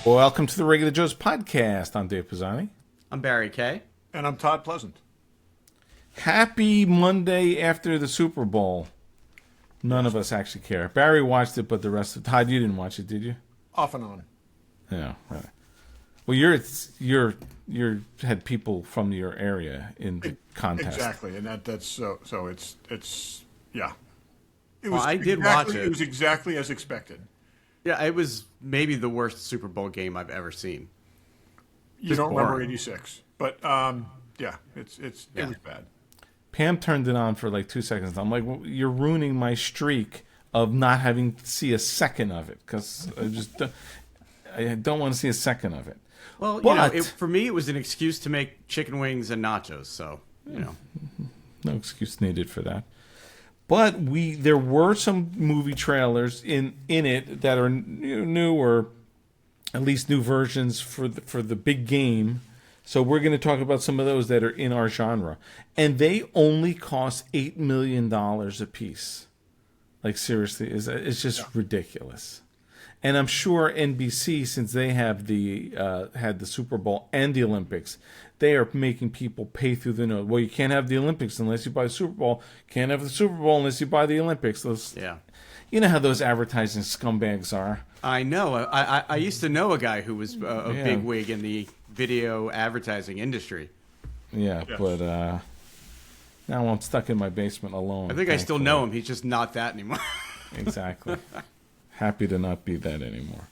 Welcome to the Regular Joe's podcast. I'm Dave Pisani. I'm Barry Kay. And I'm Todd Pleasant. Happy Monday after the Super Bowl. None of us actually care. Barry watched it, but the rest of Todd, you didn't watch it, did you? Off and on. Yeah. Right. Well, you're had people from your area in the contest. Exactly, and that's so it's yeah. It Well, I did watch it. It was exactly as expected. Yeah, it was maybe the worst Super Bowl game I've ever seen. You don't remember '86, but yeah, it was bad. Pam turned it on for like 2 seconds. I'm like, well, you're ruining my streak of not having to see a second of it because I don't want to see a second of it. Well, but, for me, it was an excuse to make chicken wings and nachos. So, no excuse needed for that. But there were some movie trailers in it that are new or at least new versions for the big game. So we're going to talk about some of those that are in our genre. And they only cost $8 million a piece. Like, seriously, it's just ridiculous. And I'm sure NBC, since they have had the Super Bowl and the Olympics, they are making people pay through the nose. Well, you can't have the Olympics unless you buy the Super Bowl. Can't have the Super Bowl unless you buy the Olympics. You know how those advertising scumbags are. I know. I used to know a guy who was a bigwig in the video advertising industry. Yeah, yes. But now I'm stuck in my basement alone. I think I still know him. He's just not that anymore. Exactly. Happy to not be that anymore.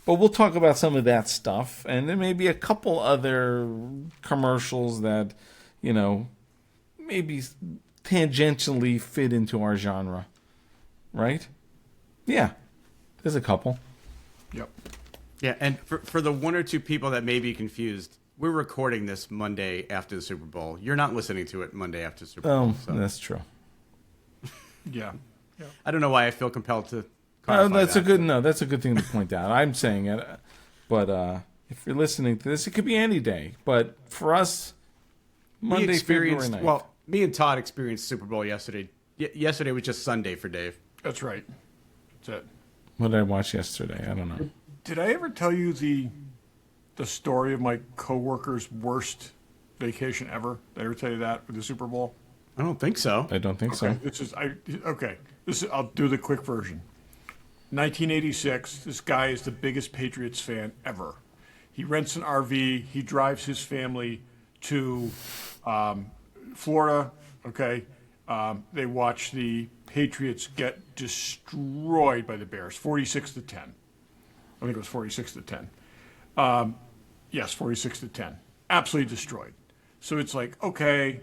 But we'll talk about some of that stuff, and then maybe a couple other commercials that, maybe tangentially fit into our genre. Right? Yeah. There's a couple. Yep. Yeah, and for the one or two people that may be confused, we're recording this Monday after the Super Bowl. You're not listening to it Monday after the Super Bowl. Oh, so. That's true. Yeah. I don't know why I feel compelled to clarify that's a good thing to point out. I'm saying it, but if you're listening to this, it could be any day. But for us, Monday, February 9th. Well, me and Todd experienced Super Bowl yesterday. Yesterday was just Sunday for Dave. That's right. That's it. What did I watch yesterday? I don't know. Did I ever tell you the story of my coworker's worst vacation ever? Did I ever tell you that with the Super Bowl? I don't think so. I don't think so. I'll do the quick version. 1986. This guy is the biggest Patriots fan ever. He rents an RV. He drives his family to Florida. Okay. They watch the Patriots get destroyed by the Bears, 46-10. I think it was 46-10. Yes, 46-10. Absolutely destroyed. So it's like, okay,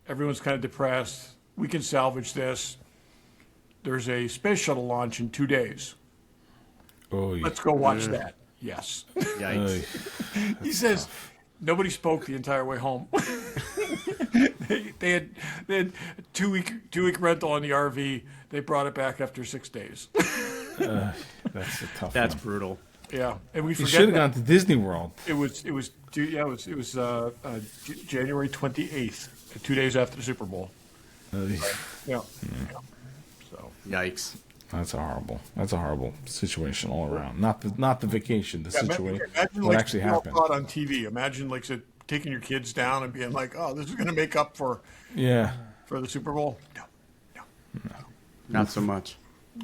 everyone's kind of depressed. We can salvage this. There's a space shuttle launch in 2 days. Oh, yeah. Let's go watch that. Yes. Yikes. He says nobody spoke the entire way home. They had 2 week rental on the RV. They brought it back after 6 days. That's a tough. That's one. brutal. Yeah, and we should have gone to Disney World. It was January 28th, 2 days after the Super Bowl. Yeah. So yikes. That's a horrible situation all around. Not the vacation, the situation. Imagine what actually happened on TV. Imagine taking your kids down and being like, "Oh, this is going to make up for the Super Bowl." No. Not so much.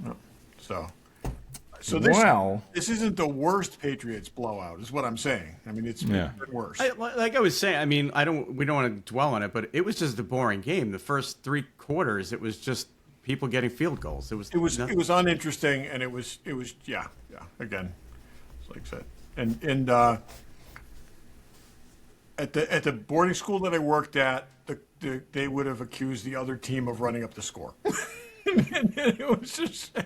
No. So this isn't the worst Patriots blowout, is what I'm saying. I mean, it's been worse. Like I was saying, I mean, we don't want to dwell on it, but it was just a boring game. The first 3 quarters, it was just people getting field goals. It was uninteresting, and it was again, like I said, and at the boarding school that I worked at, they would have accused the other team of running up the score. And it was just,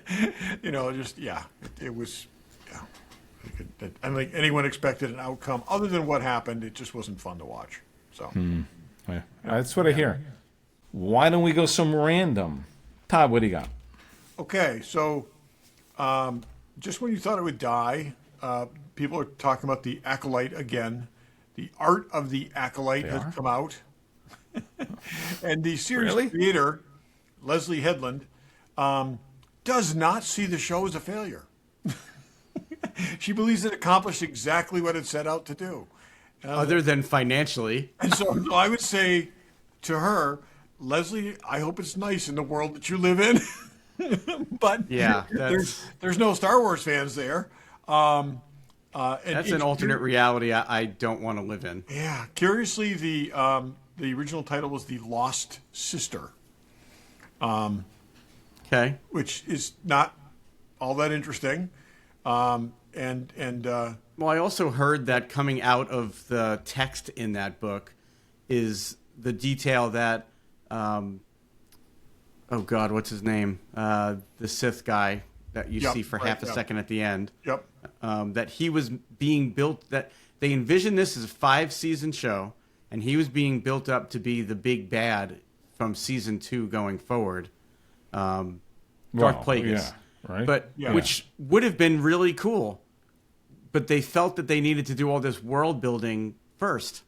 it was. I don't think anyone expected an outcome other than what happened. It just wasn't fun to watch. So that's what I hear. Why don't we go some random? Todd, what do you got? Okay, so just when you thought it would die, people are talking about the Acolyte again. The Art of the Acolyte has come out. And the series creator, Leslie Headland, does not see the show as a failure. She believes it accomplished exactly what it set out to do. Other than financially. And so I would say to her, Leslie, I hope it's nice in the world that you live in. But Yeah, there's no Star Wars fans there. And that's an alternate reality I don't want to live in. Yeah. Curiously, the original title was The Lost Sister. Okay. Which is not all that interesting. Well, I also heard that coming out of the text in that book is the detail that, oh God, what's his name? The Sith guy that you see for half a second at the end. Yep. That he was being built, that they envisioned this as a 5-season show, and he was being built up to be the big bad from season 2 going forward. Darth Plagueis. Yeah, right? But which would have been really cool. But they felt that they needed to do all this world building first.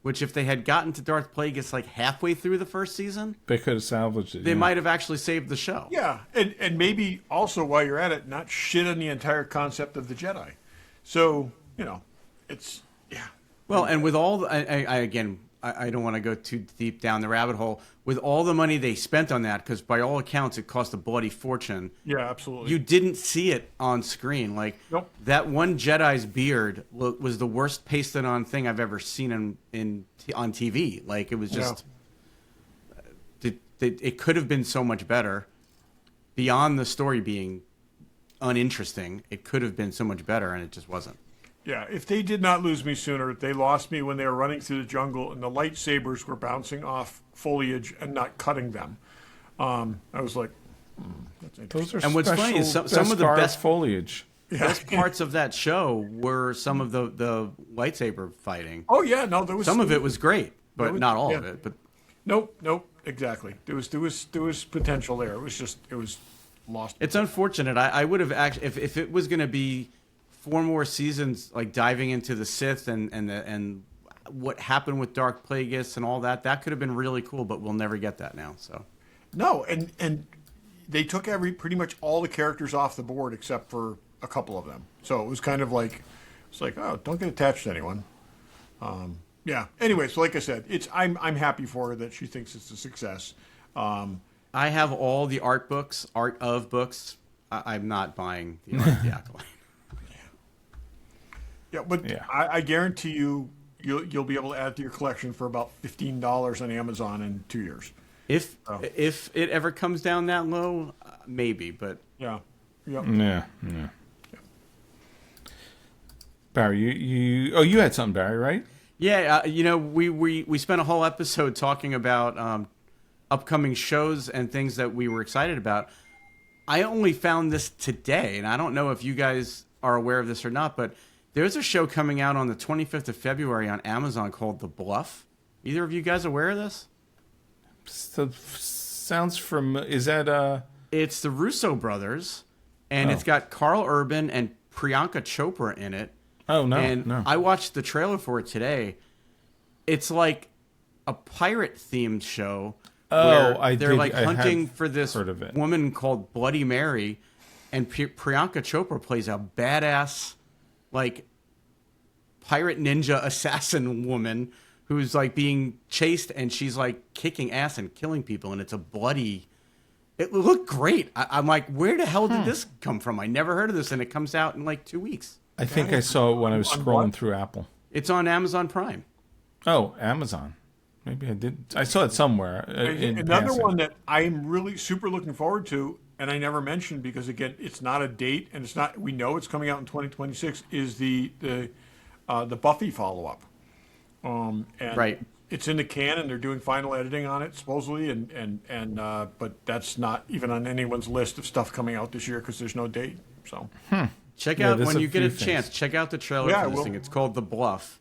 Which, if they had gotten to Darth Plagueis like halfway through the first season, they could have salvaged it. They might have actually saved the show. Yeah, and maybe also while you're at it, not shit on the entire concept of the Jedi. So it's Well, and with all I don't want to go too deep down the rabbit hole. With all the money they spent on that, because by all accounts it cost a bloody fortune. Yeah, absolutely. You didn't see it on screen. Like that one Jedi's beard was the worst pasted on thing I've ever seen on TV. Like it was just, it could have been so much better. Beyond the story being uninteresting, it could have been so much better, and it just wasn't. Yeah, if they did not lose me sooner, they lost me when they were running through the jungle and the lightsabers were bouncing off foliage and not cutting them. I was like, that's interesting. Those are and what's funny is some of the best foliage. Best parts of that show were some of the lightsaber fighting. Oh yeah, no, there was some of it was great, but not all of it. But nope, exactly. There was potential there. It was lost. It's unfortunate. I would have actually, if it was going to be 4 more seasons, like diving into the Sith and what happened with Darth Plagueis and all that could have been really cool. But we'll never get that now. So no, and they took pretty much all the characters off the board except for a couple of them. So it was kind of like, oh, don't get attached to anyone. Yeah. Anyway, so like I said, I'm happy for her that she thinks it's a success. I have all the art of books. I'm not buying the art of the Acolyte. Yeah, but I guarantee you'll be able to add to your collection for about $15 on Amazon in 2 years. If it ever comes down that low, maybe. But yeah. Barry, you had something, Barry, right? Yeah, we spent a whole episode talking about upcoming shows and things that we were excited about. I only found this today, and I don't know if you guys are aware of this or not, but there's a show coming out on the 25th of February on Amazon called The Bluff. Either of you guys aware of this? Sounds familiar. Is that It's the Russo brothers, and it's got Carl Urban and Priyanka Chopra in it. Oh, no. And no. I watched the trailer for it today. It's like a pirate-themed show. Oh, they're like hunting for this of woman called Bloody Mary, and Priyanka Chopra plays a badass, like, pirate ninja assassin woman who's like being chased, and she's like kicking ass and killing people, and it's a bloody. It looked great. I'm like, where the hell did this come from? I never heard of this, and it comes out in like 2 weeks. I think I saw it when I was scrolling through Apple. It's on Amazon Prime. Oh, Amazon. Maybe I did. I saw it somewhere. Another one that I'm really super looking forward to, and I never mentioned because again, it's not a date, and it's not. We know it's coming out in 2026. Is the Buffy follow-up? And right. It's in the can, and they're doing final editing on it supposedly, but that's not even on anyone's list of stuff coming out this year because there's no date. So check out when you get a chance. Check out the trailer for this thing. It's called The Bluff.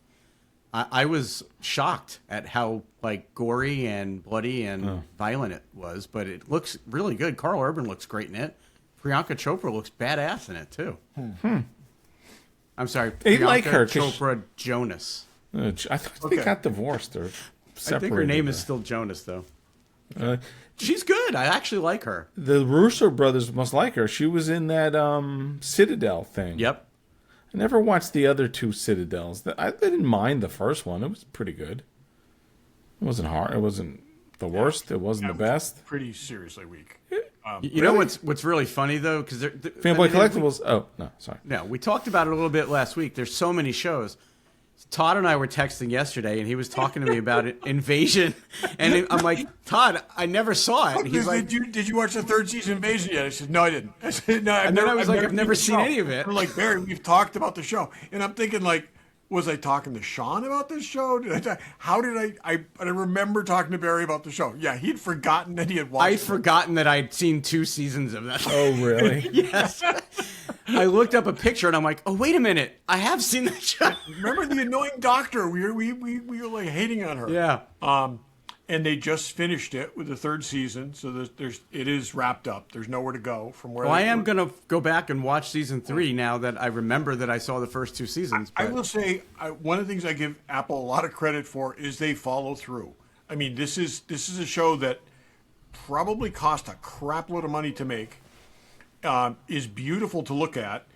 I was shocked at how like gory and bloody and violent it was, but it looks really good. Carl Urban looks great in it. Priyanka Chopra looks badass in it too. I'm sorry, they Priyanka like her. Chopra Jonas. I thought they got divorced or separated. I think her name is still Jonas though. She's good. I actually like her. The Russo brothers must like her. She was in that Citadel thing. Yep. I never watched the other two Citadels. I didn't mind the first one. It was pretty good. It wasn't hard. It wasn't the worst. It wasn't the best. Pretty seriously weak. You know what's really funny though, because Fanboy Collectibles. Oh no, sorry. No, we talked about it a little bit last week. There's so many shows. Todd and I were texting yesterday, and he was talking to me about it, Invasion, and I'm like, Todd, I never saw it. And he's like, did you watch the third season of Invasion yet? I said, no, I didn't. I said, no, I've never seen any of it. I'm like, Barry, we've talked about the show, and I'm thinking like, was I talking to Sean about this show? How did I remember talking to Barry about the show. Yeah, he'd forgotten that he had watched it. I'd forgotten that I'd seen 2 seasons of that. Oh, really? Yes. I looked up a picture and I'm like, oh, wait a minute. I have seen that show. Remember the annoying doctor? We were like hating on her. Yeah. And they just finished it with the 3rd season, so it is wrapped up. There's nowhere to go from where. Well, I am going to go back and watch season 3 now that I remember that I saw the first 2 seasons. I will say one of the things I give Apple a lot of credit for is they follow through. I mean, this is a show that probably cost a crap load of money to make. Is beautiful to look at.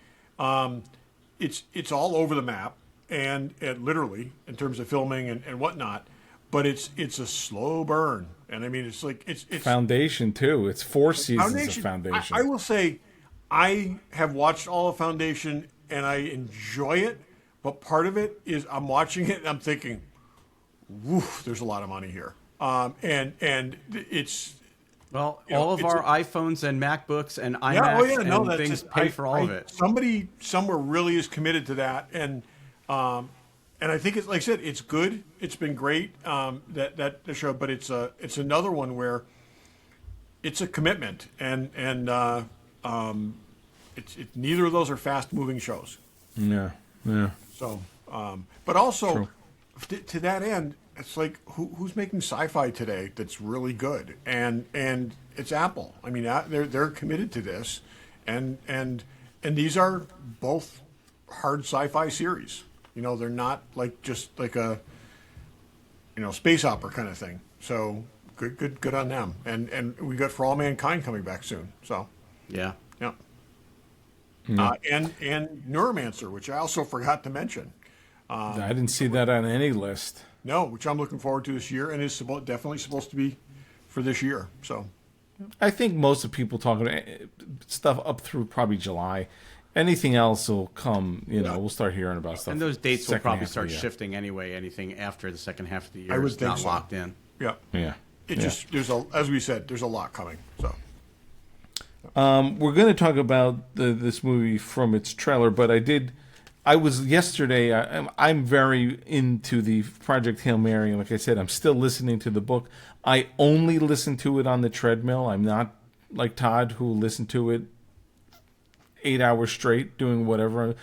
It's all over the map and literally in terms of filming and whatnot. But it's a slow burn, and I mean it's like it's Foundation too. It's 4 seasons of Foundation. I will say, I have watched all of Foundation and I enjoy it. But part of it is I'm watching it and I'm thinking, woof, there's a lot of money here. And it's. Well, all of our iPhones and MacBooks and iMacs and things pay for all of it. Somebody somewhere really is committed to that, and I think it's like I said, it's good. It's been great that the show, but it's another one where it's a commitment, and it's neither of those are fast moving shows. Yeah. So, but also to that end. It's like who's making sci-fi today that's really good, and it's Apple. I mean, they're committed to this, and these are both hard sci-fi series. You know, they're not like just like a space opera kind of thing. So good on them. And we got For All Mankind coming back soon. So yeah. And Neuromancer, which I also forgot to mention. I didn't see that on any list. No, which I'm looking forward to this year, and is definitely supposed to be for this year. So, I think most of people talking stuff up through probably July. Anything else will come. We'll start hearing about stuff. And those dates will probably start shifting anyway. Anything after the second half of the year I would is think not so. locked in. Yeah. Just as we said, there's a lot coming. So, we're going to talk about this movie from its trailer, but I was yesterday. I'm very into the Project Hail Mary, and like I said, I'm still listening to the book. I only listen to it on the treadmill. I'm not like Todd, who listened to it 8 hours straight, doing whatever.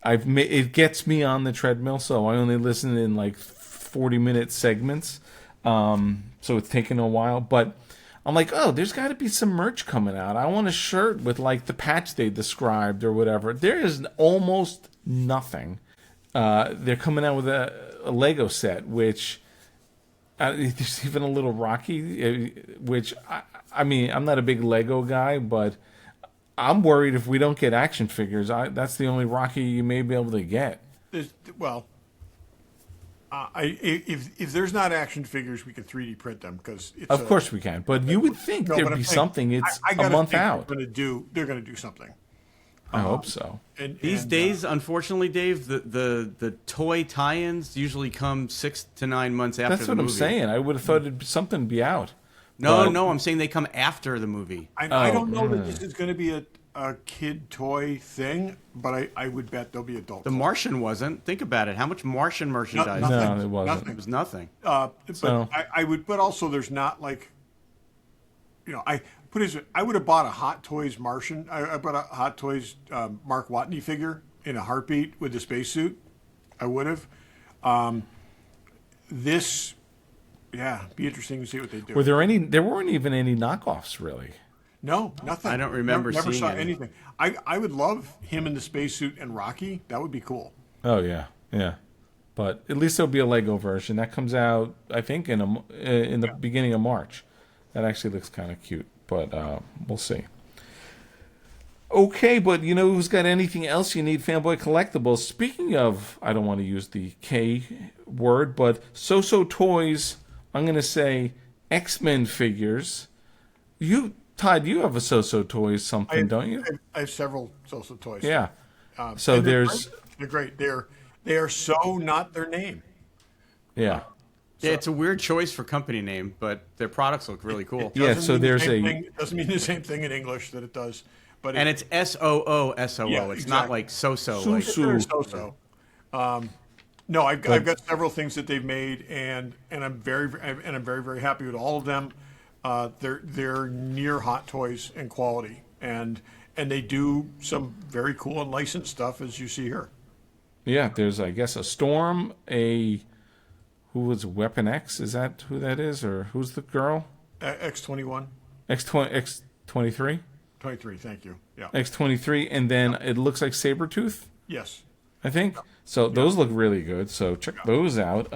It gets me on the treadmill, so I only listen in like 40-minute segments. So it's taken a while, but I'm like, oh, there's got to be some merch coming out. I want a shirt with like the patch they described or whatever. There is almost nothing. They're coming out with a Lego set, which there's even a little Rocky, which I mean, I'm not a big Lego guy, but I'm worried if we don't get action figures, that's the only Rocky you may be able to get. If there's not action figures, we can 3D print them because of course we can. But you would think there'd be something. It's a month out. They're going to do something. I hope so. These days, unfortunately, Dave, the toy tie-ins usually come 6 to 9 months after the movie. That's what I'm saying. I would have thought something would be out. No, I'm saying they come after the movie. I don't know that this is going to be a kid toy thing, but I would bet there'll be adult. The Martian wasn't. Think about it. How much Martian merchandise? No, it wasn't. Nothing. It was nothing. But I would, but also there's not like, I would have bought a Hot Toys Martian. I bought a Hot Toys Mark Watney figure in a heartbeat with the spacesuit. I would have. This, be interesting to see what they do. Were there any? There weren't even any knockoffs, really. No, nothing. I don't remember Never seeing saw any. anything. I would love him in the spacesuit and Rocky. That would be cool. Oh yeah. But at least there'll be a Lego version that comes out, I think, in the beginning of March. That actually looks kind of cute, but we'll see. Okay, but you know who's got anything else you need? Fanboy Collectibles. Speaking of, I don't want to use the K word, but So Toys. I'm going to say X-Men figures. Todd, you have a So Toys something, don't you? I have several So Toys. Yeah. So And there's, they're great. They are so not their name. yeah. Yeah, it's a weird choice for company name, but their products look really cool. Yeah, Doesn't so mean the there's same a- thing- it doesn't mean the same thing in English that it does, but And it's SOOSOO. Yeah, It's not exactly. like so-so. Like, Su-su. so. No, I've got several things that they've made, and I'm very very happy with all of them. They're near Hot Toys in quality, and they do some very cool and licensed stuff, as you see here. Yeah, there's, I guess, a Storm, who was Weapon X? Is that who that is? Or who's the girl? X21, X23? 23. Thank you. Yeah. X23, and then it looks like Sabretooth, Yes. I think. So those look really good, so check those out.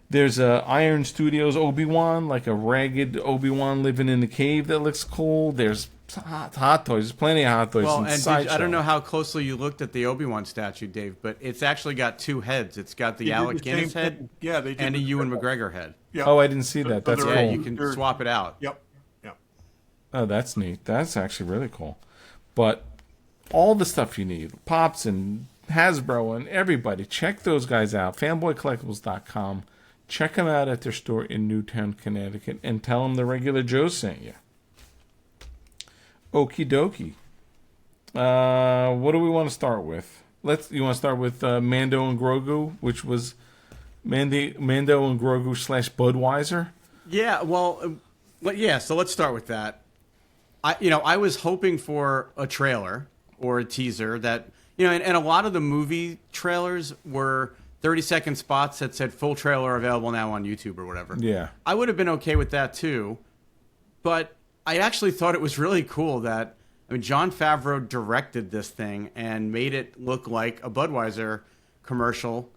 There's Iron Studios Obi-Wan, like a ragged Obi-Wan living in the cave that looks cool. There's hot toys. There's plenty of hot toys. well, in and Sideshow. I don't know how closely you looked at the Obi-Wan statue, Dave, but it's actually got two heads. It's got the They did Alec the same Guinness head thing. Yeah, they did and a the- Ewan McGregor head. Yeah. Oh, I didn't see that. That's they're- cool. Yeah, you can They're- swap it out. Yep. Yep. Oh, that's neat. That's actually really cool. But all the stuff you need, Pops and Hasbro and everybody, check those guys out. FanboyCollectibles.com. Check them out at their store in Newtown, Connecticut, and tell them the regular Joe sent you. Okie dokie. What do we want to start with? You want to start with Mando and Grogu, which was Mando and Grogu / Budweiser? Yeah, well, yeah. So let's start with that. I was hoping for a trailer or a teaser that, and a lot of the movie trailers were 30-second spots that said full trailer available now on YouTube or whatever. Yeah. I would have been okay with that too, but I actually thought it was really cool that, Jon Favreau directed this thing and made it look like a Budweiser commercial,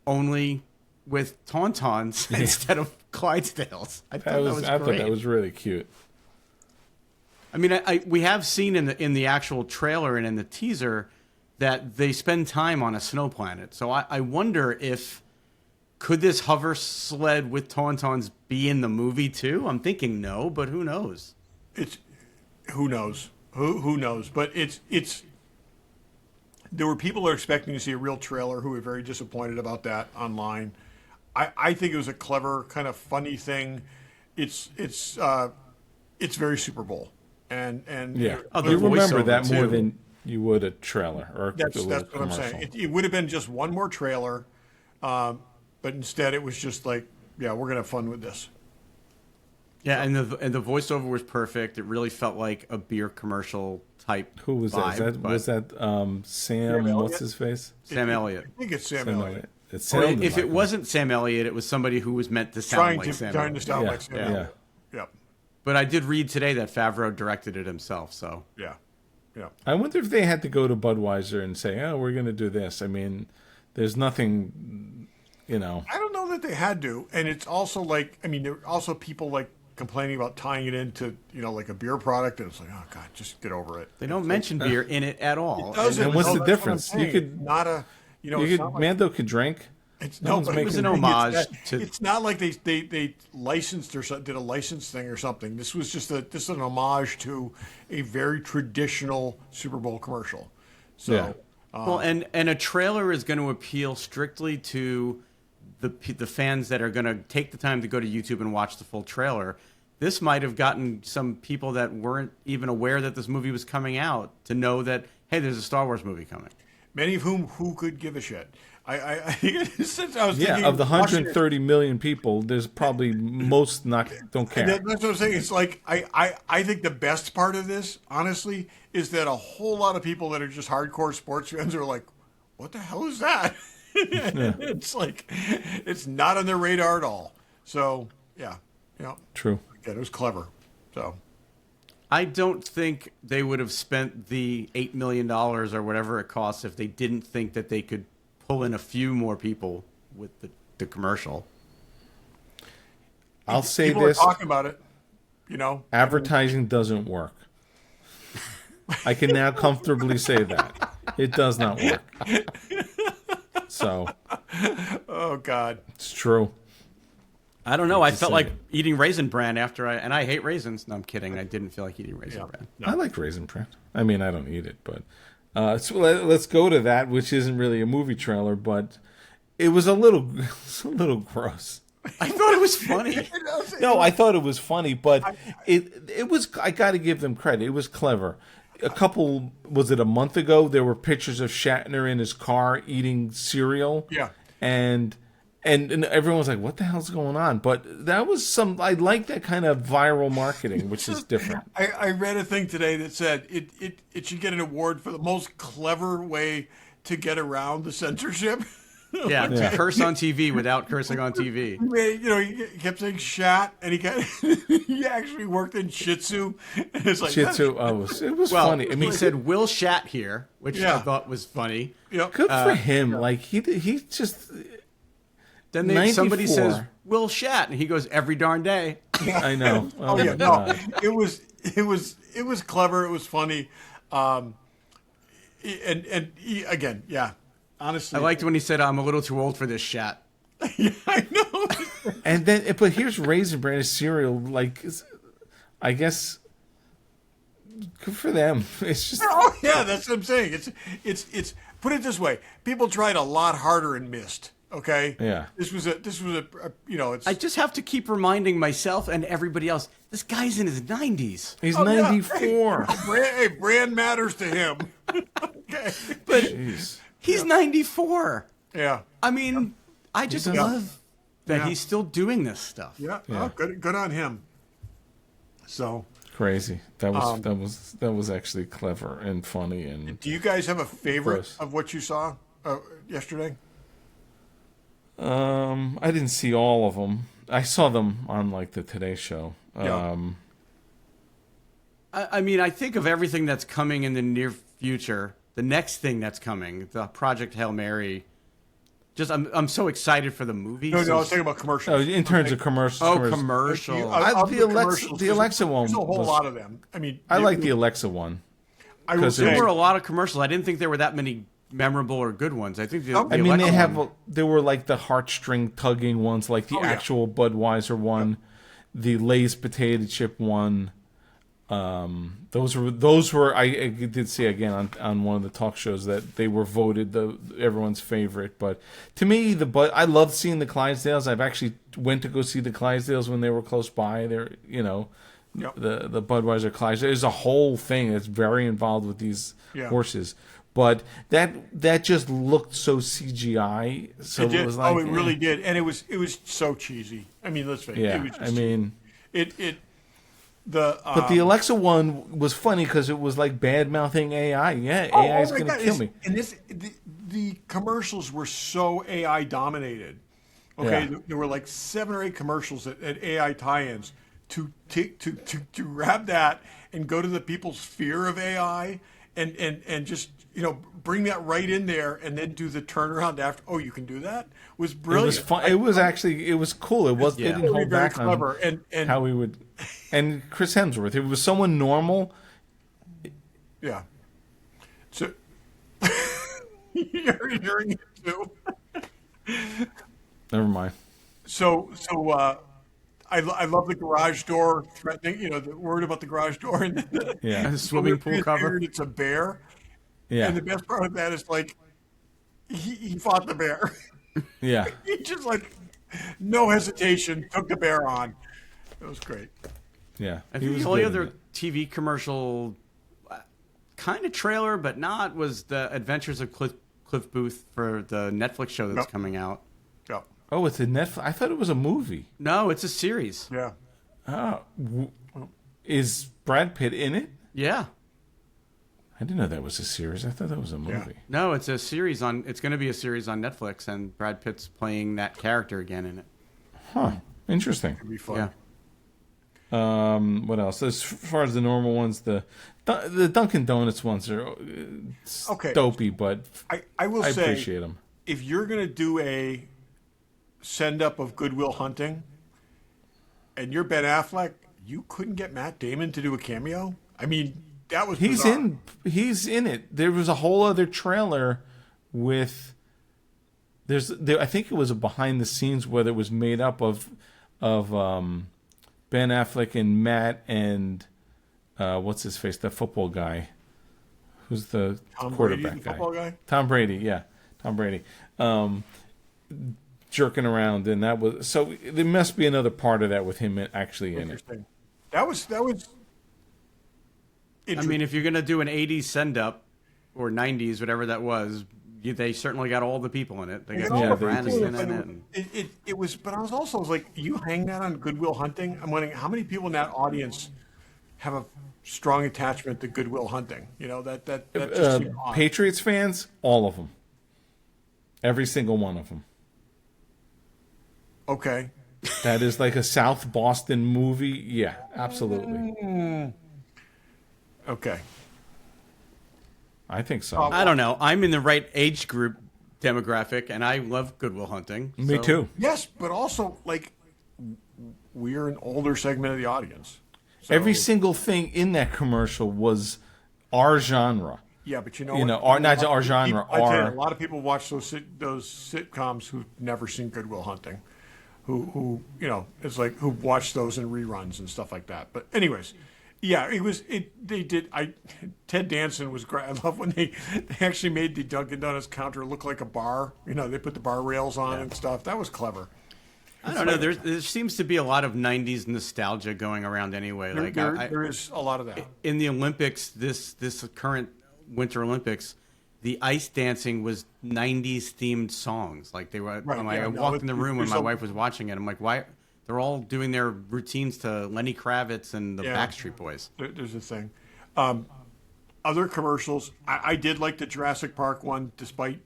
only with Tauntauns instead of Clydesdales. I thought that was I great. thought that was really cute. We have seen in the actual trailer and in the teaser that they spend time on a snow planet. So I wonder could this hover sled with Tauntauns be in the movie too? I'm thinking no, but who knows? Who knows? Who knows? But it's. There were people who were expecting to see a real trailer who were very disappointed about that online. I think it was a clever, kind of funny thing. It's very Super Bowl, and Yeah. Oh, the You remember voiceover, that more too. than you would a trailer or that's a little what I'm commercial. saying. It would have been just one more trailer, but instead it was just like, yeah, we're gonna have fun with this. Yeah, and the voiceover was perfect. It really felt like a beer commercial type. Who was vibe, that? but Was that Sam? What's Elliott? his face? Sam Elliott? I think it's Sam Sam Elliott. It Or sounded if like it him. wasn't Sam Elliott, it was somebody who was meant to sound Trying like to Sam trying to Elliott. sound Yeah, like Sam yeah. Elliott. Yeah. But I did read today that Favreau directed it himself. So Yeah. Yeah. I wonder if they had to go to Budweiser and say, "Oh, we're going to do this." I mean, there's nothing, I don't know that they had to, and it's also like, there are also people like complaining about tying it into, like a beer product, and it's like, oh god, just get over it. they don't mention beer in it at all. Doesn't. And what's the that's what I'm difference? saying. You could- not a, you it's could, not like, Mando could drink. it's no no, one's but making it was an it. homage to. It's not like they licensed or did a license thing or something. This was just an homage to a very traditional Super Bowl commercial. So. Yeah. Well, and a trailer is going to appeal strictly to the fans that are going to take the time to go to YouTube and watch the full trailer. This might have gotten some people that weren't even aware that this movie was coming out to know that, hey, there's a Star Wars movie coming. Many of who could give a shit. Since I was Yeah, thinking of the watching it- 130 million people, there's probably most don't care. That's what I'm saying. It's like I think the best part of this, honestly, is that a whole lot of people that are just hardcore sports fans are like, "What the hell is that?" It's like it's not on their radar at all. So yeah, True. again, it was clever. So I don't think they would have spent the $8 million or whatever it costs if they didn't think that they could pull in a few more people with the commercial. I'll say people this: are talking about it. advertising doesn't work. I can now comfortably say that. It does not work. So, Oh God. it's true. I don't know. I felt say like it. eating Raisin Bran and I hate raisins. No, I'm kidding. I didn't feel like eating Raisin Bran. I like Raisin Bran. I mean, I don't eat it, but so let's go to that, which isn't really a movie trailer, but it was a little gross. I thought it was funny. No, I thought it was funny, but it was. I got to give them credit. It was clever. Was it a month ago? There were pictures of Shatner in his car eating cereal. Yeah. And everyone was like, "What the hell's going on?" But that was some. I like that kind of viral marketing, which is different. I read a thing today that said it should get an award for the most clever way to get around the censorship. Yeah, to curse on TV without cursing on TV. You know, he kept saying "shat," and he actually worked in Shih Tzu. And it's like Shih Tzu. It was Well, funny. I mean, he said "Will Shat" here, which I thought was funny. Yep. good for him. Like he just. Then 94. somebody says "Will Shat," and he goes, "Every darn day." I know. Oh, yeah, my no, God. it was clever. It was funny, and again, yeah. Honestly, I liked when he said, "I'm a little too old for this Shat." Yeah, I know. And then, but here's Raisin Bran cereal. Like, I guess, good for them. It's just Oh yeah, that's what I'm saying. It's put it this way. People tried a lot harder and missed. Okay. Yeah. This was a you know it's. I just have to keep reminding myself and everybody else, this guy's in his 90s. he's Oh, yeah. 94. Hey, brand matters to him. Okay. But Jeez. he's 94. Yeah. I mean, I just does. love that Yeah. he's still doing this stuff. Yeah. Yeah. Oh, good on him. So, Crazy. That was actually clever and funny and. do you guys have a favorite Gross. of what you saw yesterday? I didn't see all of them. I saw them on like the Today Show. Yeah. I mean, I think of everything that's coming in the near future. The next thing that's coming, the Project Hail Mary. Just, I'm so excited for the movie. No, I was talking about commercials. in terms of commercials. Oh, commercial. Of the the Alexa- commercials, the Alexa there's one a whole was- lot of them. I mean, I like the Alexa one. I will 'cause it say, There were a lot of commercials. I didn't think there were that many memorable or good ones. I think the I mean, Alexa they have. one- There were like the heartstring tugging ones, like the Oh, yeah. actual Budweiser one, the Lay's potato chip one. Those were. I did see again on one of the talk shows that they were voted everyone's favorite. But to me, I loved seeing the Clydesdales. I've actually went to go see the Clydesdales when they were close by. They're Yep. the Budweiser Clydesdale. There's a whole thing that's very involved with these Yeah. horses. But that just looked so CGI. So it did. it was like, It really did, and it was so cheesy. I mean, let's face it. Yeah, It was just, I mean, but the Alexa one was funny because it was like bad mouthing AI. Yeah, AI is going to kill me. And the commercials were so AI dominated. Okay, Yeah. there were like 7 or 8 commercials at AI tie-ins to grab that and go to the people's fear of AI and just bring that right in there and then do the turnaround after. Oh, you can do that? Was It brilliant. was fun. It was cool. It was. Yeah. It didn't hold Very back clever. on And how we would. And Chris Hemsworth. If it was someone normal, yeah. So you're hearing it too. never mind. So I love the garage door threatening. The word about the garage door and Yeah, The swimming pool cover. It's a bear. yeah, And the best part of that is like he fought the bear. yeah. He just like no hesitation took the bear on. It was great. Yeah. I He think was the only good in other it. TV commercial, kind of trailer, but not, was the Adventures of Cliff Booth for the Netflix show that's Yep. coming out. Yeah. Oh, it's a Netflix. I thought it was a movie. No, it's a series. Yeah. Oh, is Brad Pitt in it? Yeah. I didn't know that was a series. I thought that was a Yeah. movie. No, it's a series on. It's going to be a series on Netflix, and Brad Pitt's playing that character again in it. Huh. Interesting. It'd be fun. Yeah. What else? As far as the normal ones, the Dunkin' Donuts ones are Okay. dopey, but I will I say appreciate them. if you're gonna do a send up of Goodwill Hunting and you're Ben Affleck, you couldn't get Matt Damon to do a cameo? I mean, That was He's bizarre. He's in it. There was a whole other trailer with. I think it was a behind the scenes where it was made up of Ben Affleck and Matt and what's his face, the football guy, who's the Tom quarterback Brady, the football guy? Tom Brady, yeah, Tom Brady, jerking around, and that was so. There must be another part of that with him actually in it. Interesting. That was. I mean, if you're gonna do an '80s send up or '90s, whatever that was, they certainly got all the people in it. They got Jennifer Aniston in it. It was, but I was like, you hang that on Good Will Hunting? I'm wondering how many people in that audience have a strong attachment to Good Will Hunting. You know, that just seemed odd. Patriots fans, all of them, every single one of them. Okay. That is like a South Boston movie. Yeah, absolutely. Okay. I think so. I don't know. I'm in the right age group demographic, and I love Good Will Hunting. Me too. Yes, but also like we're an older segment of the audience. So, Every single thing in that commercial was our genre. Yeah, but you know, not our genre. I tell you, a lot of people watch those sitcoms who've never seen Good Will Hunting, who it's like who watch those in reruns and stuff like that. But anyways, yeah, they did. Ted Danson was great. I love when they actually made the Dunkin' Donuts counter look like a bar. You know, they put the bar rails on and stuff. That was clever. I don't know. There seems to be a lot of '90s nostalgia going around anyway. There is a lot of that. In the Olympics, this current Winter Olympics, the ice dancing was '90s themed songs. Like they were. Right, I walked in the room when my wife was watching it. I'm like, why? They're all doing their routines to Lenny Kravitz and the Backstreet Boys. There's a thing. Other commercials, I did like the Jurassic Park one, despite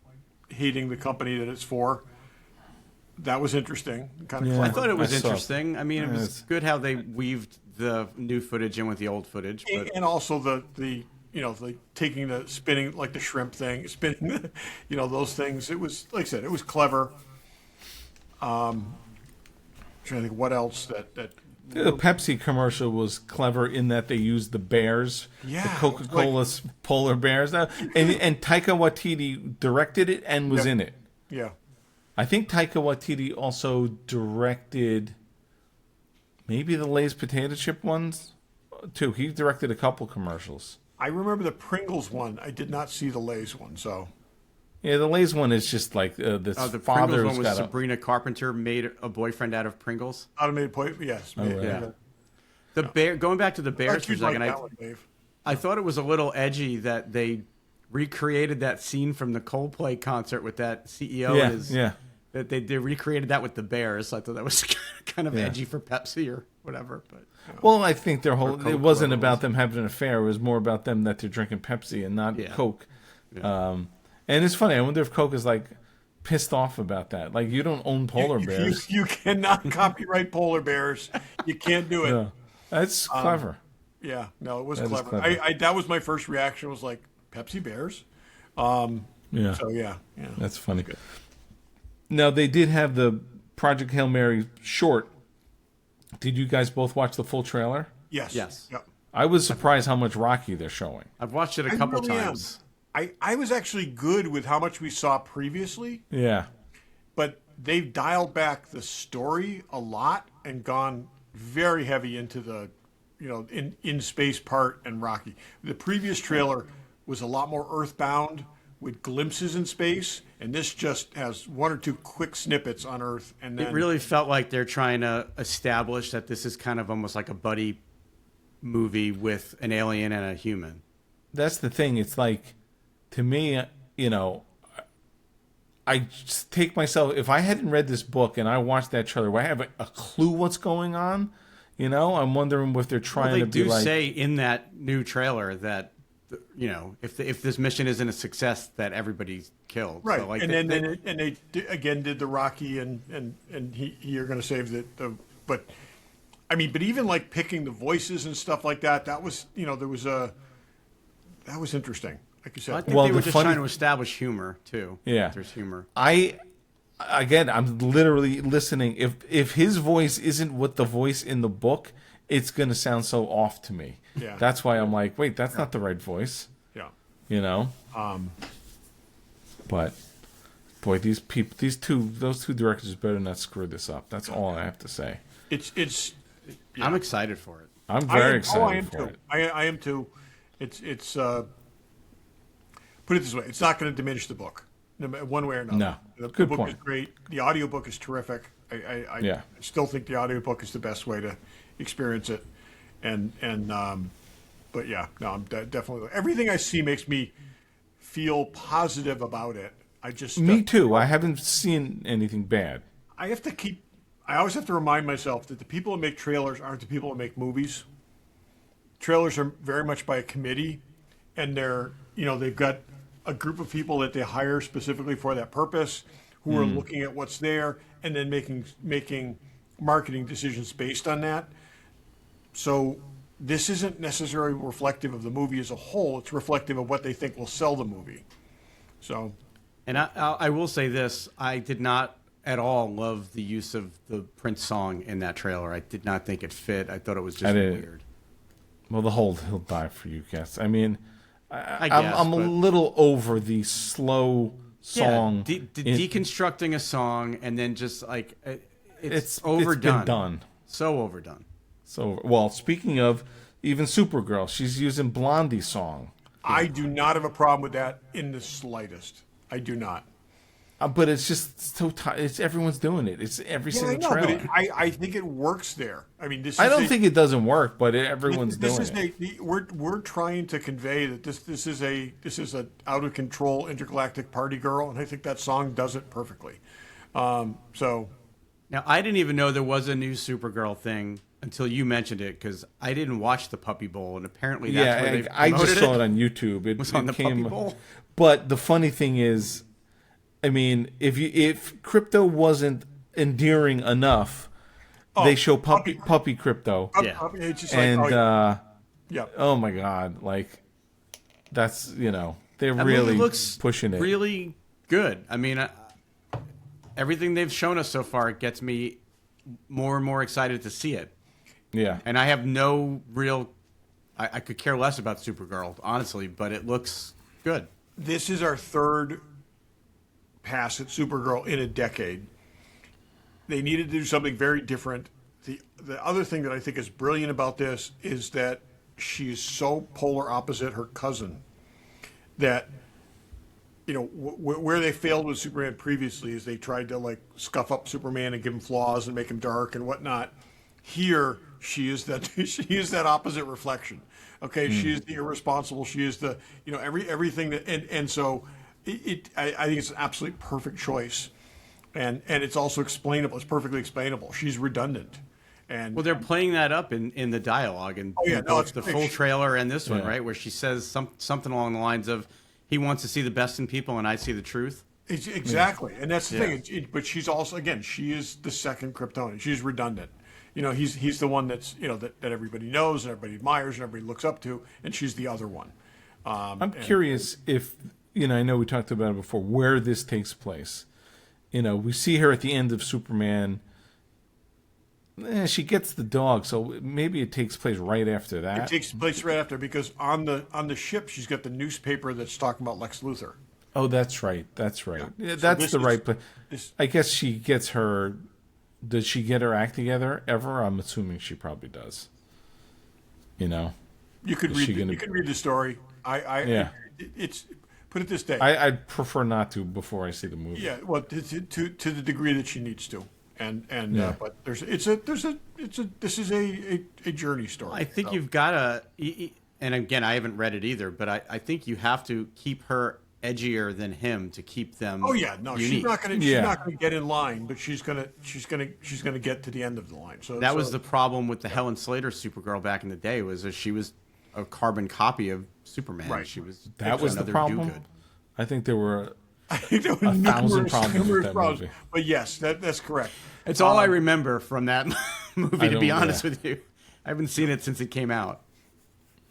hating the company that it's for. That was interesting. Kind of I clever. thought it was interesting. I mean, it was good how they weaved the new footage in with the old footage. But... And also the taking the spinning, like the shrimp thing, spinning, those things. It was, like I said, it was clever. Trying to think what else that The Pepsi commercial was clever in that they used the bears, the Coca-Cola polar bears, and Taika Waititi directed it and was in it. Yeah. I think Taika Waititi also directed maybe the Lay's potato chip ones too. He directed a couple commercials. I remember the Pringles one. I did not see the Lay's one, so. Yeah, the Lay's one is just like this. The father's Pringles one was got Sabrina Carpenter made a boyfriend out of Pringles. Automated point, yes. Yeah. The bear. Going back to the Bears for a second, I thought it was a little edgy that they recreated that scene from the Coldplay concert with that CEO. That they recreated that with the Bears. I thought that was kind of edgy for Pepsi or whatever. But well, I think their whole it wasn't about them having an affair. It was more about them that they're drinking Pepsi and not Coke. Yeah. And it's funny. I wonder if Coke is like pissed off about that. Like, you don't own polar bears. You cannot copyright polar bears. You can't do it. Yeah. That's clever. Yeah, no, it was clever. I that was my first reaction. Was like Pepsi Bears. Yeah. So yeah. That's funny. Good. Now they did have the Project Hail Mary short. Did you guys both watch the full trailer? Yes. Yep. I was surprised how much Rocky they're showing. I've watched it a couple times. I was actually good with how much we saw previously. Yeah. But they've dialed back the story a lot and gone very heavy into the, in space part and Rocky. The previous trailer was a lot more earthbound with glimpses in space, and this just has one or two quick snippets on Earth. And then it really felt like they're trying to establish that this is kind of almost like a buddy movie with an alien and a human. That's the thing. It's like, to me, I just take myself, if I hadn't read this book and I watched that trailer, would I have a clue what's going on? I'm wondering if they're trying to be like... They do say in that new trailer that, if this mission isn't a success, that everybody's killed. Right, so and they again did the Rocky and you're going to save the... But, I mean, but even like picking the voices and stuff like that, that was, that was interesting. Like you said. I think they were just trying to establish humor, too. Yeah. There's humor. I'm literally listening. If his voice isn't what the voice in the book, it's going to sound so off to me. Yeah. That's why I'm like, wait, that's not the right voice. Yeah. You know. But boy, those two directors better not screw this up. That's all I have to say. It's. Yeah. I'm excited for it. I'm very excited for too. it. I am too. It's. Put it this way: it's not going to diminish the book, one way or another. No. The Good book point. is great. The audiobook is terrific. I still think the audiobook is the best way to experience it, but yeah, no, I'm definitely everything I see makes me feel positive about it. Me too. I haven't seen anything bad. I always have to remind myself that the people that make trailers aren't the people that make movies. Trailers are very much by a committee, and they've got a group of people that they hire specifically for that purpose, who are looking at what's there and then making marketing decisions based on that. So this isn't necessarily reflective of the movie as a whole. It's reflective of what they think will sell the movie. So, And I will say this: I did not at all love the use of the Prince song in that trailer. I did not think it fit. I thought it was just weird. Well, the whole "He'll Die for You" guess. I mean, I'm a but- little over the slow song. Yeah, deconstructing a song and then just like it's overdone. It's been done. So overdone. So, well, speaking of even Supergirl, she's using Blondie's song. I do not have a problem with that in the slightest. I do not. But it's just so it's everyone's doing it. It's every single trailer. But I think it works there. I mean, I don't think it doesn't work, but everyone's doing it. We're trying to convey that this is a out of control intergalactic party girl, and I think that song does it perfectly. So now I didn't even know there was a new Supergirl thing until you mentioned it, because I didn't watch the Puppy Bowl, and apparently that's where they I just saw it it on YouTube. It was on the Puppy Bowl. But the funny thing is, I mean, if crypto wasn't endearing enough, they show puppy crypto, it's just and yeah. oh my god, like that's they're That really movie looks pushing it. really good. I mean, everything they've shown us so far, it gets me more and more excited to see it. Yeah, And I have no real. I could care less about Supergirl, honestly, but it looks good. This is our third pass at Supergirl in a decade. They needed to do something very different. The other thing that I think is brilliant about this is that she is so polar opposite her cousin that where they failed with Superman previously is they tried to like scuff up Superman and give him flaws and make him dark and whatnot. Here she is that opposite reflection. Okay, she is the irresponsible. She is the everything that and so I think it's an absolutely perfect choice, and it's also explainable. It's perfectly explainable. She's redundant, and Well, they're playing that up in the dialogue and both the full trailer and this one, right, where she says something along the lines of, "He wants to see the best in people, and I see the truth." Exactly, and that's the thing. But she's also she is the second Kryptonian. She's redundant. He's the one that's that everybody knows and everybody admires and everybody looks up to, and she's the other one. I'm curious if I know we talked about it before, where this takes place. We see her at the end of Superman. She gets the dog, so maybe it takes place right after that. It takes place right after, because on the ship she's got the newspaper that's talking about Lex Luthor. Oh, that's right. That's right. Yeah. That's So the right place. I guess she gets her. Does she get her act together ever? I'm assuming she probably does. You could read. You could read the story. It's put it this day. I'd prefer not to before I see the movie. Yeah, well, to the degree that she needs to, but this is a journey story. I think you've got to, and again, I haven't read it either, but I think you have to keep her edgier than him to keep them. Oh yeah, no, unique. she's not going to get in line, but she's gonna get to the end of the line. So that was the problem with the Helen Slater Supergirl back in the day, was that she was a carbon copy of Superman. Right. She was That was the problem. Do-good. I think there were I think there were 1,000 problems with that problems. movie. But yes, that's correct. It's all I remember from that movie, to be don't- honest with you. I haven't seen it since it came out.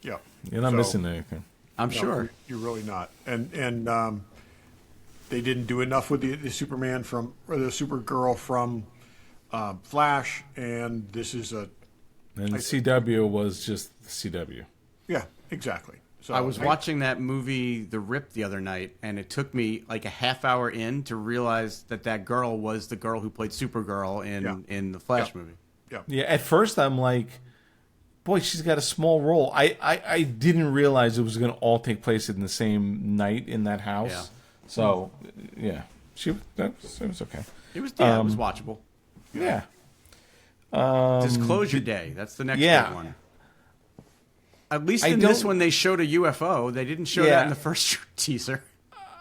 Yeah, You're not missing anything. I'm No, sure. you're really not. And they didn't do enough with the Superman or the Supergirl from Flash, and this is And the CW was just the CW. Yeah, exactly. So I was watching that movie, The Rip, the other night, and it took me like a half hour in to realize that girl was the girl who played Supergirl in the Flash movie. Yeah. Yeah, at first I'm like, boy, she's got a small role. I didn't realize it was going to all take place in the same night in that house. Yeah. So, yeah, it was okay. It was watchable. Yeah. Disclosure Day. That's the next yeah. big one. At least in this one, they showed a UFO. They didn't show that in the first teaser.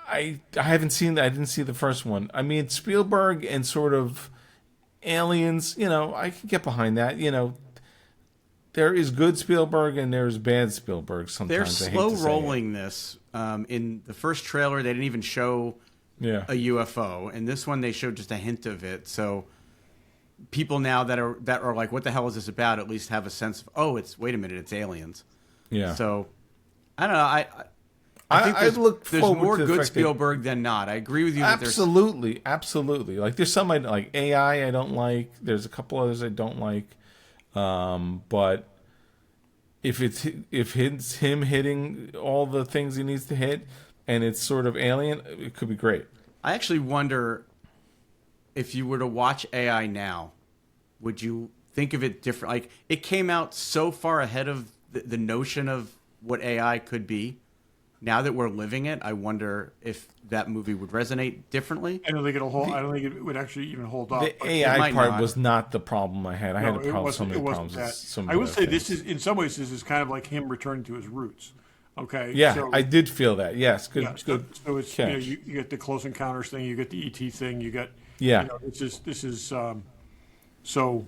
I haven't seen that. I didn't see the first one. I mean, Spielberg and sort of aliens, I can get behind that. There is good Spielberg and there's bad Spielberg sometimes. They're slow rolling this. In the first trailer, they didn't even show a UFO. In this one, they showed just a hint of it. So people now that are like, what the hell is this about? At least have a sense of, wait a minute, it's aliens. Yeah. So I don't know. I think there's more good Spielberg than not. I agree with you. Absolutely, absolutely. Like there's some like AI I don't like. There's a couple others I don't like. But if it's him hitting all the things he needs to hit, and it's sort of alien, it could be great. I actually wonder if you were to watch AI now, would you think of it different? Like it came out so far ahead of the notion of what AI could be. Now that we're living it, I wonder if that movie would resonate differently. I don't think it'll hold. I don't think it would actually even hold up. The AI part was not the problem I had. I had so many problems. I would say this is, in some ways, this is kind of like him returning to his roots. Okay. Yeah, so, I did feel that. Yes, good. Yeah, good. So it's you get the Close Encounters thing, you get the ET thing, you get this is so.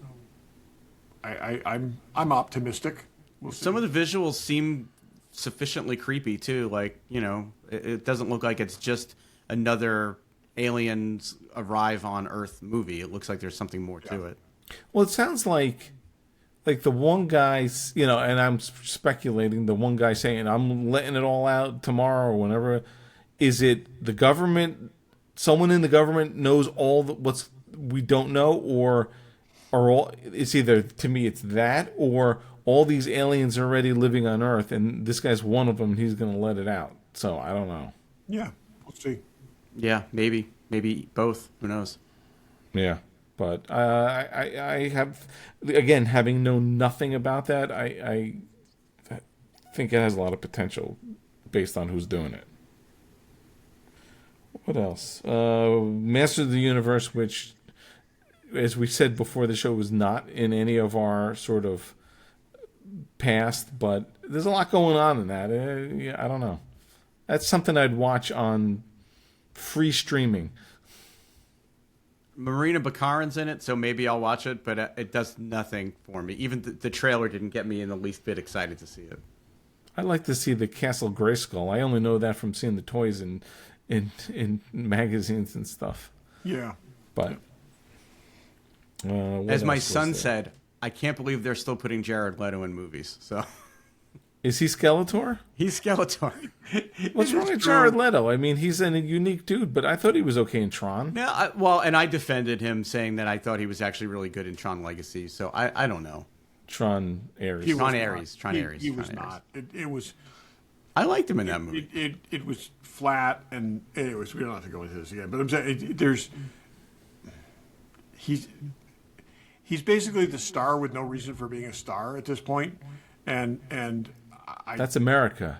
I'm optimistic. Some of the visuals seem sufficiently creepy too. Like it doesn't look like it's just another aliens arrive on Earth movie. It looks like there's something more to it. Well, it sounds like the one guy's, and I'm speculating, the one guy saying, I'm letting it all out tomorrow or whenever. Is it the government, someone in the government knows all what's we don't know, or it's either, to me, it's that, or all these aliens are already living on Earth, and this guy's one of them, and he's going to let it out. So, I don't know. Yeah, we'll see. Yeah, maybe both. Who knows? Yeah. But I have, again, having known nothing about that, I think it has a lot of potential based on who's doing it. What else? Masters of the Universe, which, as we said before the show, was not in any of our sort of past, but there's a lot going on in that. I don't know. That's something I'd watch on free streaming. Marina Baccarin's in it, so maybe I'll watch it, but it does nothing for me. Even the trailer didn't get me in the least bit excited to see it. I'd like to see the Castle Grayskull. I only know that from seeing the toys in magazines and stuff. Yeah. But as my son said, I can't believe they're still putting Jared Leto in movies. So is he Skeletor? He's Skeletor. What's wrong with Jared Leto? I mean, he's a unique dude, but I thought he was okay in Tron. Yeah, and I defended him, saying that I thought he was actually really good in Tron Legacy. So I don't know. Tron Ares. He was not. It was. I liked him in that movie. It was flat, and anyways, we don't have to go into this again. But I'm saying he's basically the star with no reason for being a star at this point, and that's America.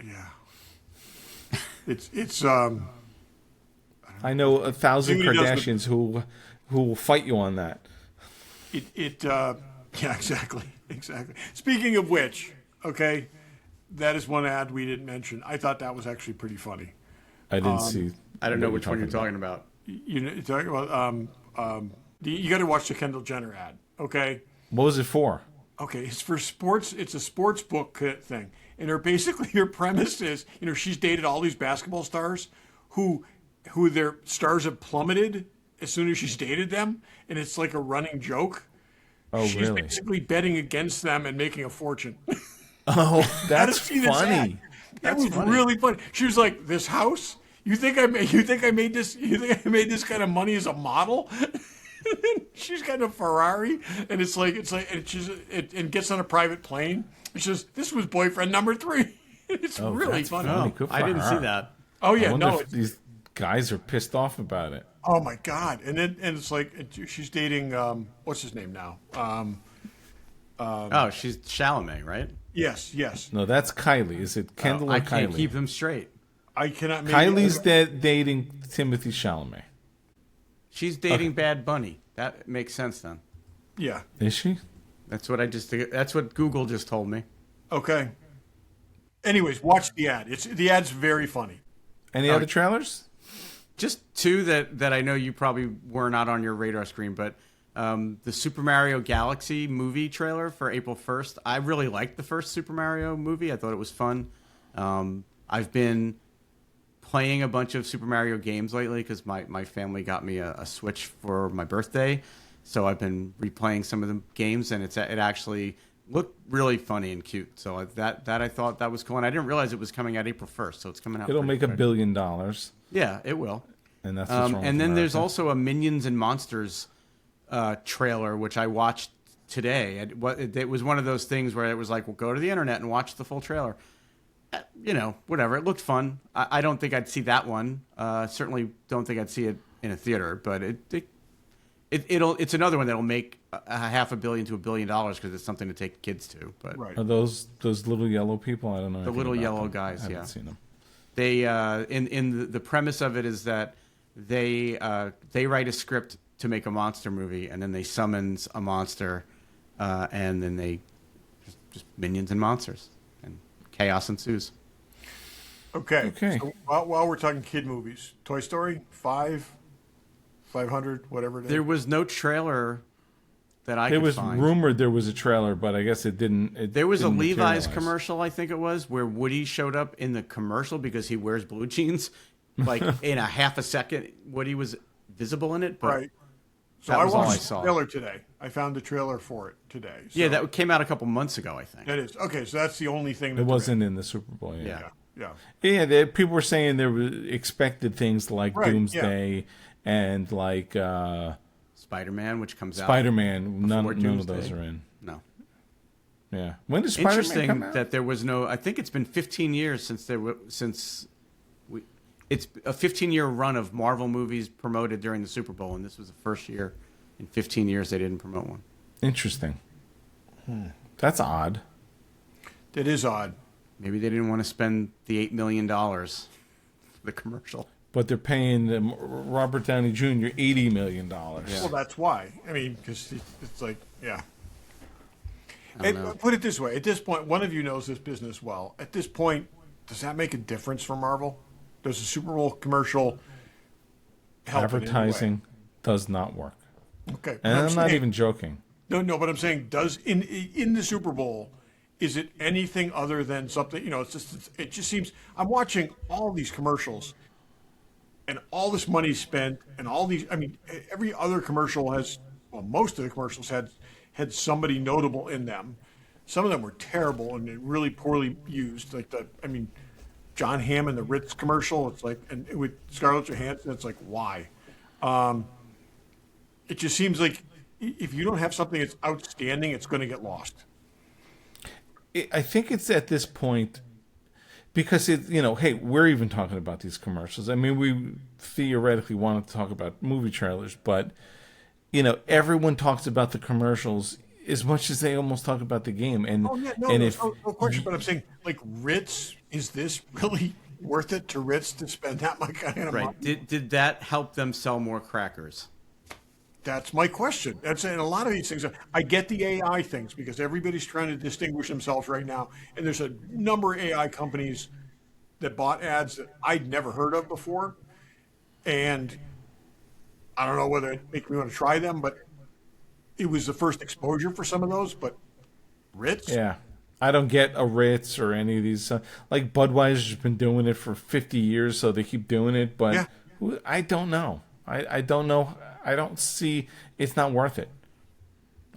Yeah. It's I know 1,000 Kardashians who will fight you on that. Yeah, exactly. Speaking of which, okay, that is one ad we didn't mention. I thought that was actually pretty funny. I didn't see. I don't know which one you're talking about. You're talking about you got to watch the Kendall Jenner ad, okay? What was it for? Okay, it's for sports. It's a sports book thing, and her premise is, she's dated all these basketball stars who their stars have plummeted as soon as she's dated them, and it's like a running joke. Oh, she's really? basically betting against them and making a fortune. Oh, that's funny. That was really funny. She was like, "This house? You think I made this? You think I made this kind of money as a model?" She's got a Ferrari, and and gets on a private plane. It's just this was boyfriend number 3. It's really that's funny. funny. Oh, Good for I didn't her. see that. Oh I yeah, wonder no. if these guys are pissed off about it. Oh my god! And it's like she's dating what's his name now? Oh, she's Chalamet, right? Yes. No, that's Kylie. Is it Kendall or I Kylie? can't keep them straight. I cannot. Kylie's dating Timothy Chalamet. She's dating Bad Bunny. That makes sense then. Yeah. Is she? That's what Google just told me. Okay. Anyways, watch the ad. The ad's very funny. Any other trailers? Just two that I know you probably were not on your radar screen, but the Super Mario Galaxy movie trailer for April 1st. I really liked the first Super Mario movie. I thought it was fun. I've been playing a bunch of Super Mario games lately because my family got me a Switch for my birthday. So I've been replaying some of the games, and it actually looked really funny and cute. So that I thought that was cool. And I didn't realize it was coming out April 1st, so it's coming out. It'll pretty make $1 quick. billion. Yeah, it will. And that's what's wrong And with then there's America. also a Minions and Monsters trailer, which I watched today. It was one of those things where it was like, well, go to the internet and watch the full trailer. Whatever. It looked fun. I don't think I'd see that one. Certainly don't think I'd see it in a theater, but it's another one that'll make a $500 million to $1 billion because it's something to take kids to. But Right. Are those little yellow people? I don't know. The anything little about yellow them. guys, I haven't yeah. seen them. they in the premise of it is that they write a script to make a monster movie, and then they summons a monster, and then they just minions and monsters, and chaos ensues. Okay. Okay. So while we're talking kid movies, Toy Story 500, whatever it is. There was no trailer that I It could was find. rumored there was a trailer, but I guess it didn't. There was a didn't Levi's materialize. commercial, I think it was, where Woody showed up in the commercial because he wears blue jeans. Like in a half a second, Woody was visible in it. But Right. So that I was all I watched saw. the trailer today. I found the trailer for it today. So yeah, that came out a couple months ago, I think. that is. Okay, so that's the only thing that It wasn't in the Super Bowl. Yeah. Yeah. Yeah, people were saying there were expected things like Right, Doomsday and like Spider-Man, which comes out. Spider-Man. None of Doomsday. those are in. No. Yeah. When does Spider-Man Interesting come out? that there was no. I think it's been 15 years it's a 15-year run of Marvel movies promoted during the Super Bowl, and this was the first year in 15 years they didn't promote one. Interesting. That's odd. That is odd. Maybe they didn't want to spend the $8 million for the commercial. But they're paying Robert Downey Jr. $80 million. Well, that's why. I mean, because it's like, yeah. I don't know. Put it this way. At this point, one of you knows this business well. At this point, does that make a difference for Marvel? Does the Super Bowl commercial help in any way? Advertising does not work. Okay. And I'm not saying- even joking. No, but I'm saying, does in the Super Bowl, is it anything other than something? It just seems. I'm watching all these commercials, and all this money spent, and all these. I mean, every other commercial has. Well, most of the commercials had somebody notable in them. Some of them were terrible and really poorly used. Like John Hamm in the Ritz commercial. It's like, and with Scarlett Johansson, it's like, why? It just seems like if you don't have something that's outstanding, it's going to get lost. I think it's at this point because hey, we're even talking about these commercials. I mean, we theoretically wanted to talk about movie trailers, but everyone talks about the commercials as much as they almost talk about the game. And no question. But I'm saying, like, Ritz, is this really worth it to Ritz to spend that much kind of money? Right. Did that help them sell more crackers? That's my question. That's and a lot of these things. I get the AI things because everybody's trying to distinguish themselves right now, and there's a number of AI companies that bought ads that I'd never heard of before, and I don't know whether it makes me want to try them, but it was the first exposure for some of those. But Ritz, yeah, I don't get a Ritz or any of these. Like Budweiser's been doing it for 50 years, so they keep doing it. But Yeah. I don't know. I don't know. I don't see. It's not worth it.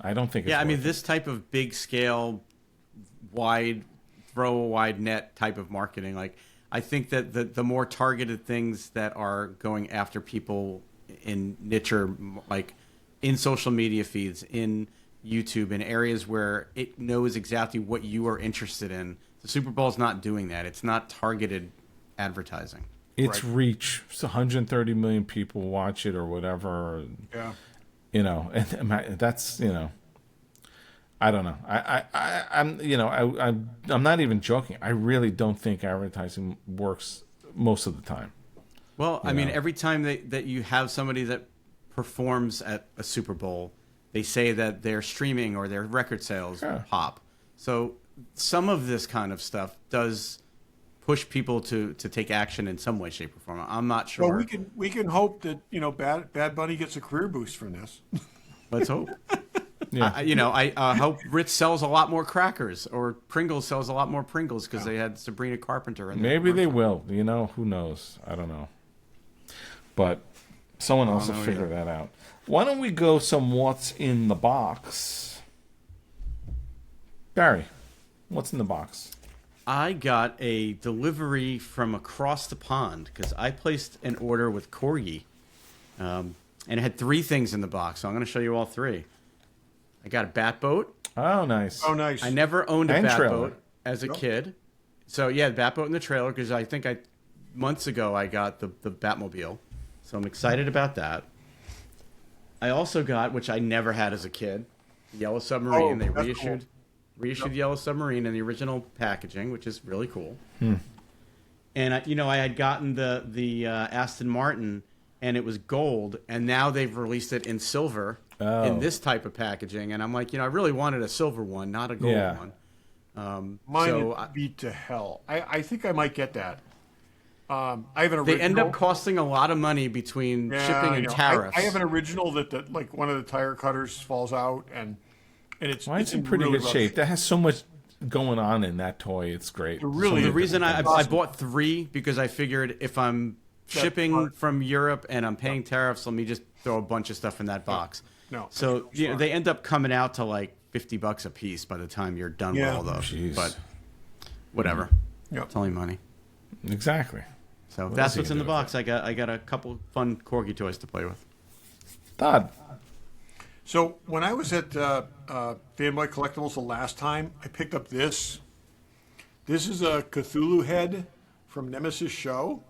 I don't think. It's Yeah, I mean, worth this type of big scale, throw a wide net type of marketing. Like, I think that the more targeted things that are going after people in niche or like in social media feeds, in YouTube, in areas where it knows exactly what you are interested in. The Super Bowl is not doing that. It's not targeted advertising. It's reach. It's 130 million people watch it or whatever. Yeah. You know, and that's, you know, I don't know. I'm not even joking. I really don't think advertising works most of the time. Well, I mean, every time that you have somebody that performs at a Super Bowl, they say that their streaming or their record sales pop. So some of this kind of stuff does push people to take action in some way, shape, or form. I'm not sure. Well, we can hope that, you know, Bad Bunny gets a career boost from this. Let's hope. Yeah. I hope Ritz sells a lot more crackers, or Pringles sells a lot more Pringles because they had Sabrina Carpenter in there. Maybe they will. You know, who knows? I don't know. But someone else will figure that out. Why don't we go some what's in the box? Barry, what's in the box? I got a delivery from across the pond because I placed an order with Corgi, and it had 3 things in the box. So I'm going to show you all 3. I got a bat boat. Oh, nice. Oh, nice. I never owned a And bat trailer. boat as a kid. So, yeah, the bat boat and the trailer, because I think months ago I got the Batmobile. So I'm excited about that. I also got, which I never had as a kid, the Yellow Submarine. They that's reissued the Yellow Submarine in the original packaging, which is really cool. And, I had gotten the Aston Martin, and it was gold, and now they've released it in silver in this type of packaging. And I'm like, I really wanted a silver one, not a gold one. Mine so is beat to hell. I think I might get that. I have an original. they end up costing a lot of money between shipping and tariffs. I have an original that like one of the tire cutters falls out, and it's Well, it's in pretty really good rough shape. That has so much going on in that toy. It's great. Really, The reason I bought 3 because I figured if I'm shipping from Europe and I'm paying tariffs, let me just throw a bunch of stuff in that box. No. So they end up coming out to like $50 a piece by the time you're done with all those. Jeez. But whatever. Yeah. It's only money. Exactly. So What that's else what's you in the gonna do box. I got a couple fun corgi toys to play with. Todd. So when I was at Fanboy Collectibles the last time, I picked up this. This is a Cthulhu head from Nemesis Show.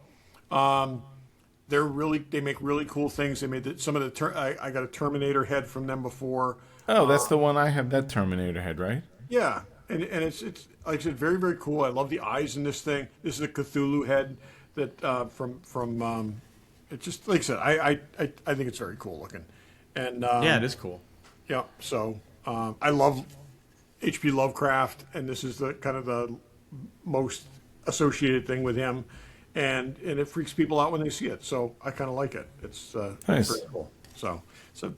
They make really cool things. They made some of the. I got a Terminator head from them before. Oh, that's the one I have. That Terminator head, right? Yeah, and it's like I said, very very cool. I love the eyes in this thing. This is a Cthulhu head that from. It's just like I said. I think it's very cool looking, and Yeah, it is cool. yeah. So I love H.P. Lovecraft, and this is the kind of the most associated thing with him, and it freaks people out when they see it. So I kind of like it. It's Nice. pretty cool. So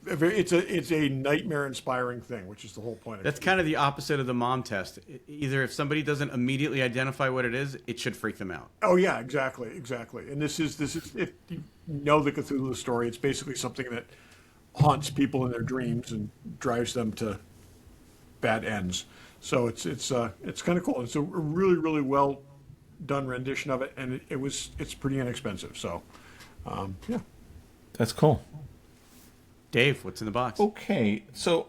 it's a nightmare inspiring thing, which is the whole point. That's kind of the opposite of the mom test. Either if somebody doesn't immediately identify what it is, it should freak them out. Oh yeah, exactly. And this is if you know the Cthulhu story, it's basically something that haunts people in their dreams and drives them to bad ends. So it's kind of cool. It's a really really well done rendition of it, and it's pretty inexpensive. So yeah. That's cool. Dave, what's in the box? Okay, so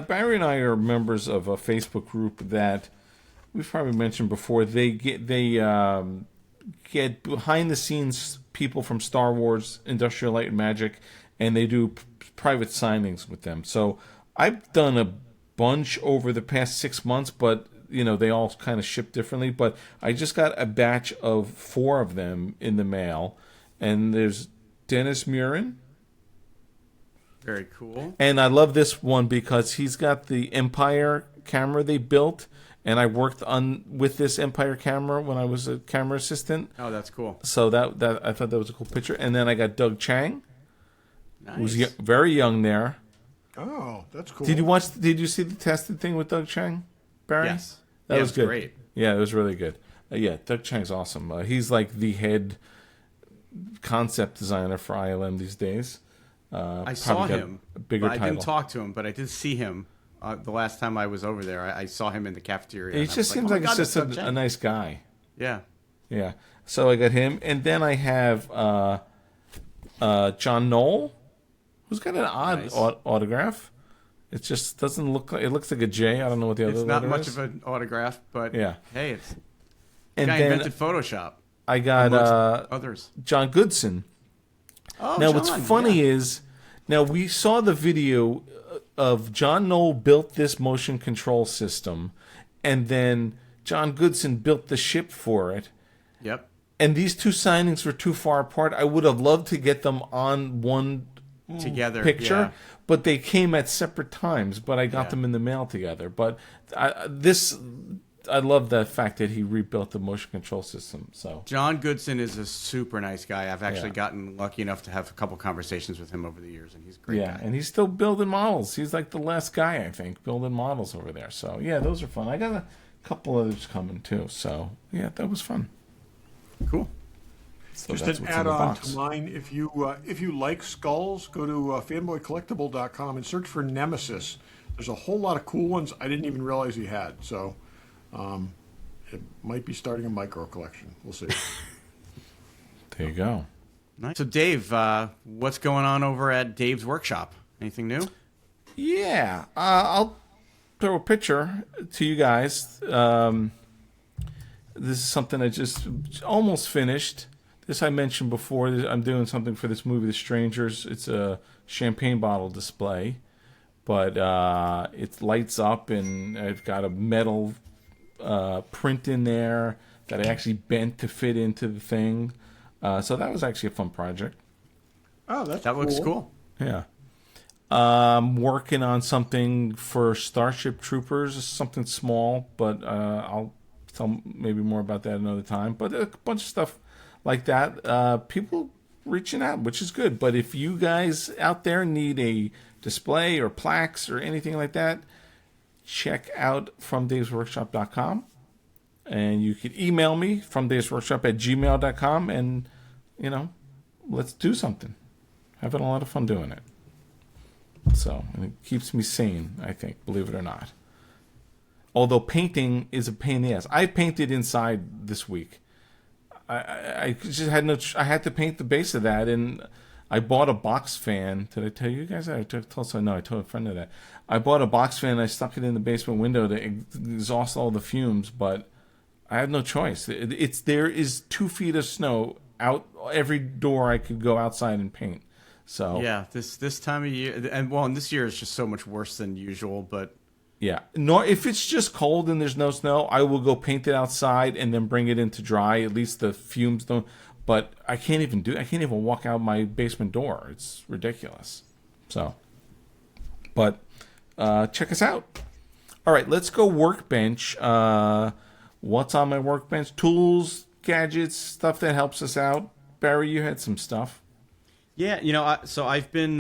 Barry and I are members of a Facebook group that we've probably mentioned before. They get behind the scenes people from Star Wars, Industrial Light and Magic, and they do private signings with them. So I've done a bunch over the past 6 months, but they all kind of ship differently. But I just got a batch of 4 of them in the mail, and there's Dennis Murin. Very cool. And I love this one because he's got the Empire camera they built, and I worked with this Empire camera when I was a camera assistant. Oh, that's cool. So that I thought that was a cool picture. And then I got Doug Chang, Nice. who's very young there. Oh, that's cool. Did you see the tested thing with Doug Chang, Barry? Yes. That Yeah, was it's good. great. Yeah, it was really good. Yeah, Doug Chang's awesome. He's like the head concept designer for ILM these days. I saw him. A bigger but I title. didn't talk to him, but I did see him the last time I was over there. I saw him in the cafeteria. He and I just was seems "Oh my like God, he's just that's Doug a Chang." nice guy. Yeah. Yeah. So I got him, and then I have John Knoll, who's got an odd Nice. autograph. It just doesn't look like, it looks like a J. I don't know what the other It's not letter much is. of an autograph, but Yeah. hey, it's the And guy then invented Photoshop. I got Amongst others. John Goodson. Oh, Now, John, what's funny yeah. is, now we saw the video of John Knoll built this motion control system, and then John Goodson built the ship for it. Yep. And these two signings were too far apart. I would have loved to get them on one Together. picture, Yeah. but they came at separate times. But I got Yeah. them in the mail together. But I love the fact that he rebuilt the motion control system. So John Goodson is a super nice guy. I've actually Yeah. gotten lucky enough to have a couple conversations with him over the years, and he's a great yeah, guy. and he's still building models. He's like the last guy, I think, building models over there. So yeah, those are fun. I got a couple others coming too. So yeah, that was fun. Cool. So Just that's an what's in the add-on box. to mine. If you like skulls, go to fanboycollectible.com and search for Nemesis. There's a whole lot of cool ones I didn't even realize he had. So it might be starting a micro collection. We'll see. There you go. Nice. So, Dave, what's going on over at Dave's Workshop? Anything new? Yeah, I'll throw a picture to you guys. This is something I just almost finished. This I mentioned before. I'm doing something for this movie, The Strangers. It's a champagne bottle display, but it lights up, and I've got a metal print in there that I actually bent to fit into the thing. So that was actually a fun project. Oh, that's That looks cool. Yeah. Working on something for Starship Troopers, something small, but I'll tell maybe more about that another time. But a bunch of stuff like that. People reaching out, which is good. But if you guys out there need a display or plaques or anything like that, check out fromdavesworkshop.com. And you can email me, fromdavesworkshop@gmail.com, and, let's do something. Having a lot of fun doing it. So, and it keeps me sane, I think, believe it or not. Although painting is a pain in the ass. I painted inside this week. I just had I had to paint the base of that, and I bought a box fan. Did I tell you guys that? I told a friend of that. I bought a box fan, and I stuck it in the basement window to exhaust all the fumes, but I had no choice. There is 2 feet of snow out every door I could go outside and paint. So Yeah, this time of year, and this year is just so much worse than usual, but yeah, no. If it's just cold and there's no snow, I will go paint it outside and then bring it in to dry. At least the fumes don't. But I can't even walk out my basement door. It's ridiculous. So, but check us out. All right, let's go Workbench. What's on my Workbench? Tools, gadgets, stuff that helps us out. Barry, you had some stuff. yeah, so I've been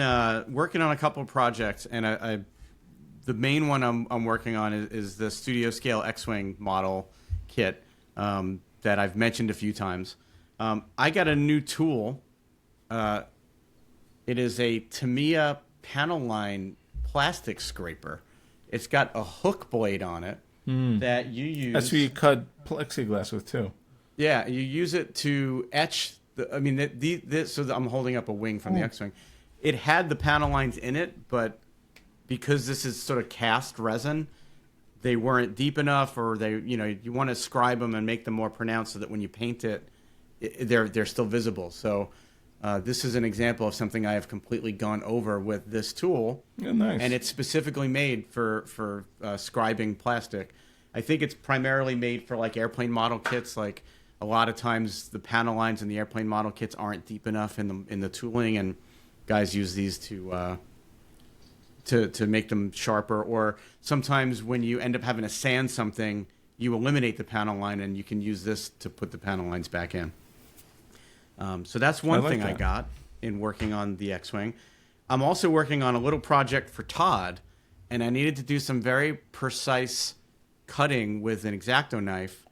working on a couple of projects, and the main one I'm working on is the studio scale X-Wing model kit that I've mentioned a few times. I got a new tool. It is a Tamiya panel line plastic scraper. It's got a hook blade on it that you use. That's what you cut plexiglass with too. Yeah, you use it to etch. So I'm holding up a wing from the X-Wing. It had the panel lines in it, but because this is sort of cast resin, they weren't deep enough, or you want to scribe them and make them more pronounced so that when you paint it, they're still visible. So this is an example of something I have completely gone over with this tool. Yeah, nice. And it's specifically made for scribing plastic. I think it's primarily made for like airplane model kits. Like a lot of times the panel lines in the airplane model kits aren't deep enough in the tooling, and guys use these to make them sharper. Or sometimes when you end up having to sand something, you eliminate the panel line, and you can use this to put the panel lines back in. So that's one thing I got in working on the X-Wing. I'm also working on a little project for Todd, and I needed to do some very precise cutting with an X-Acto knife.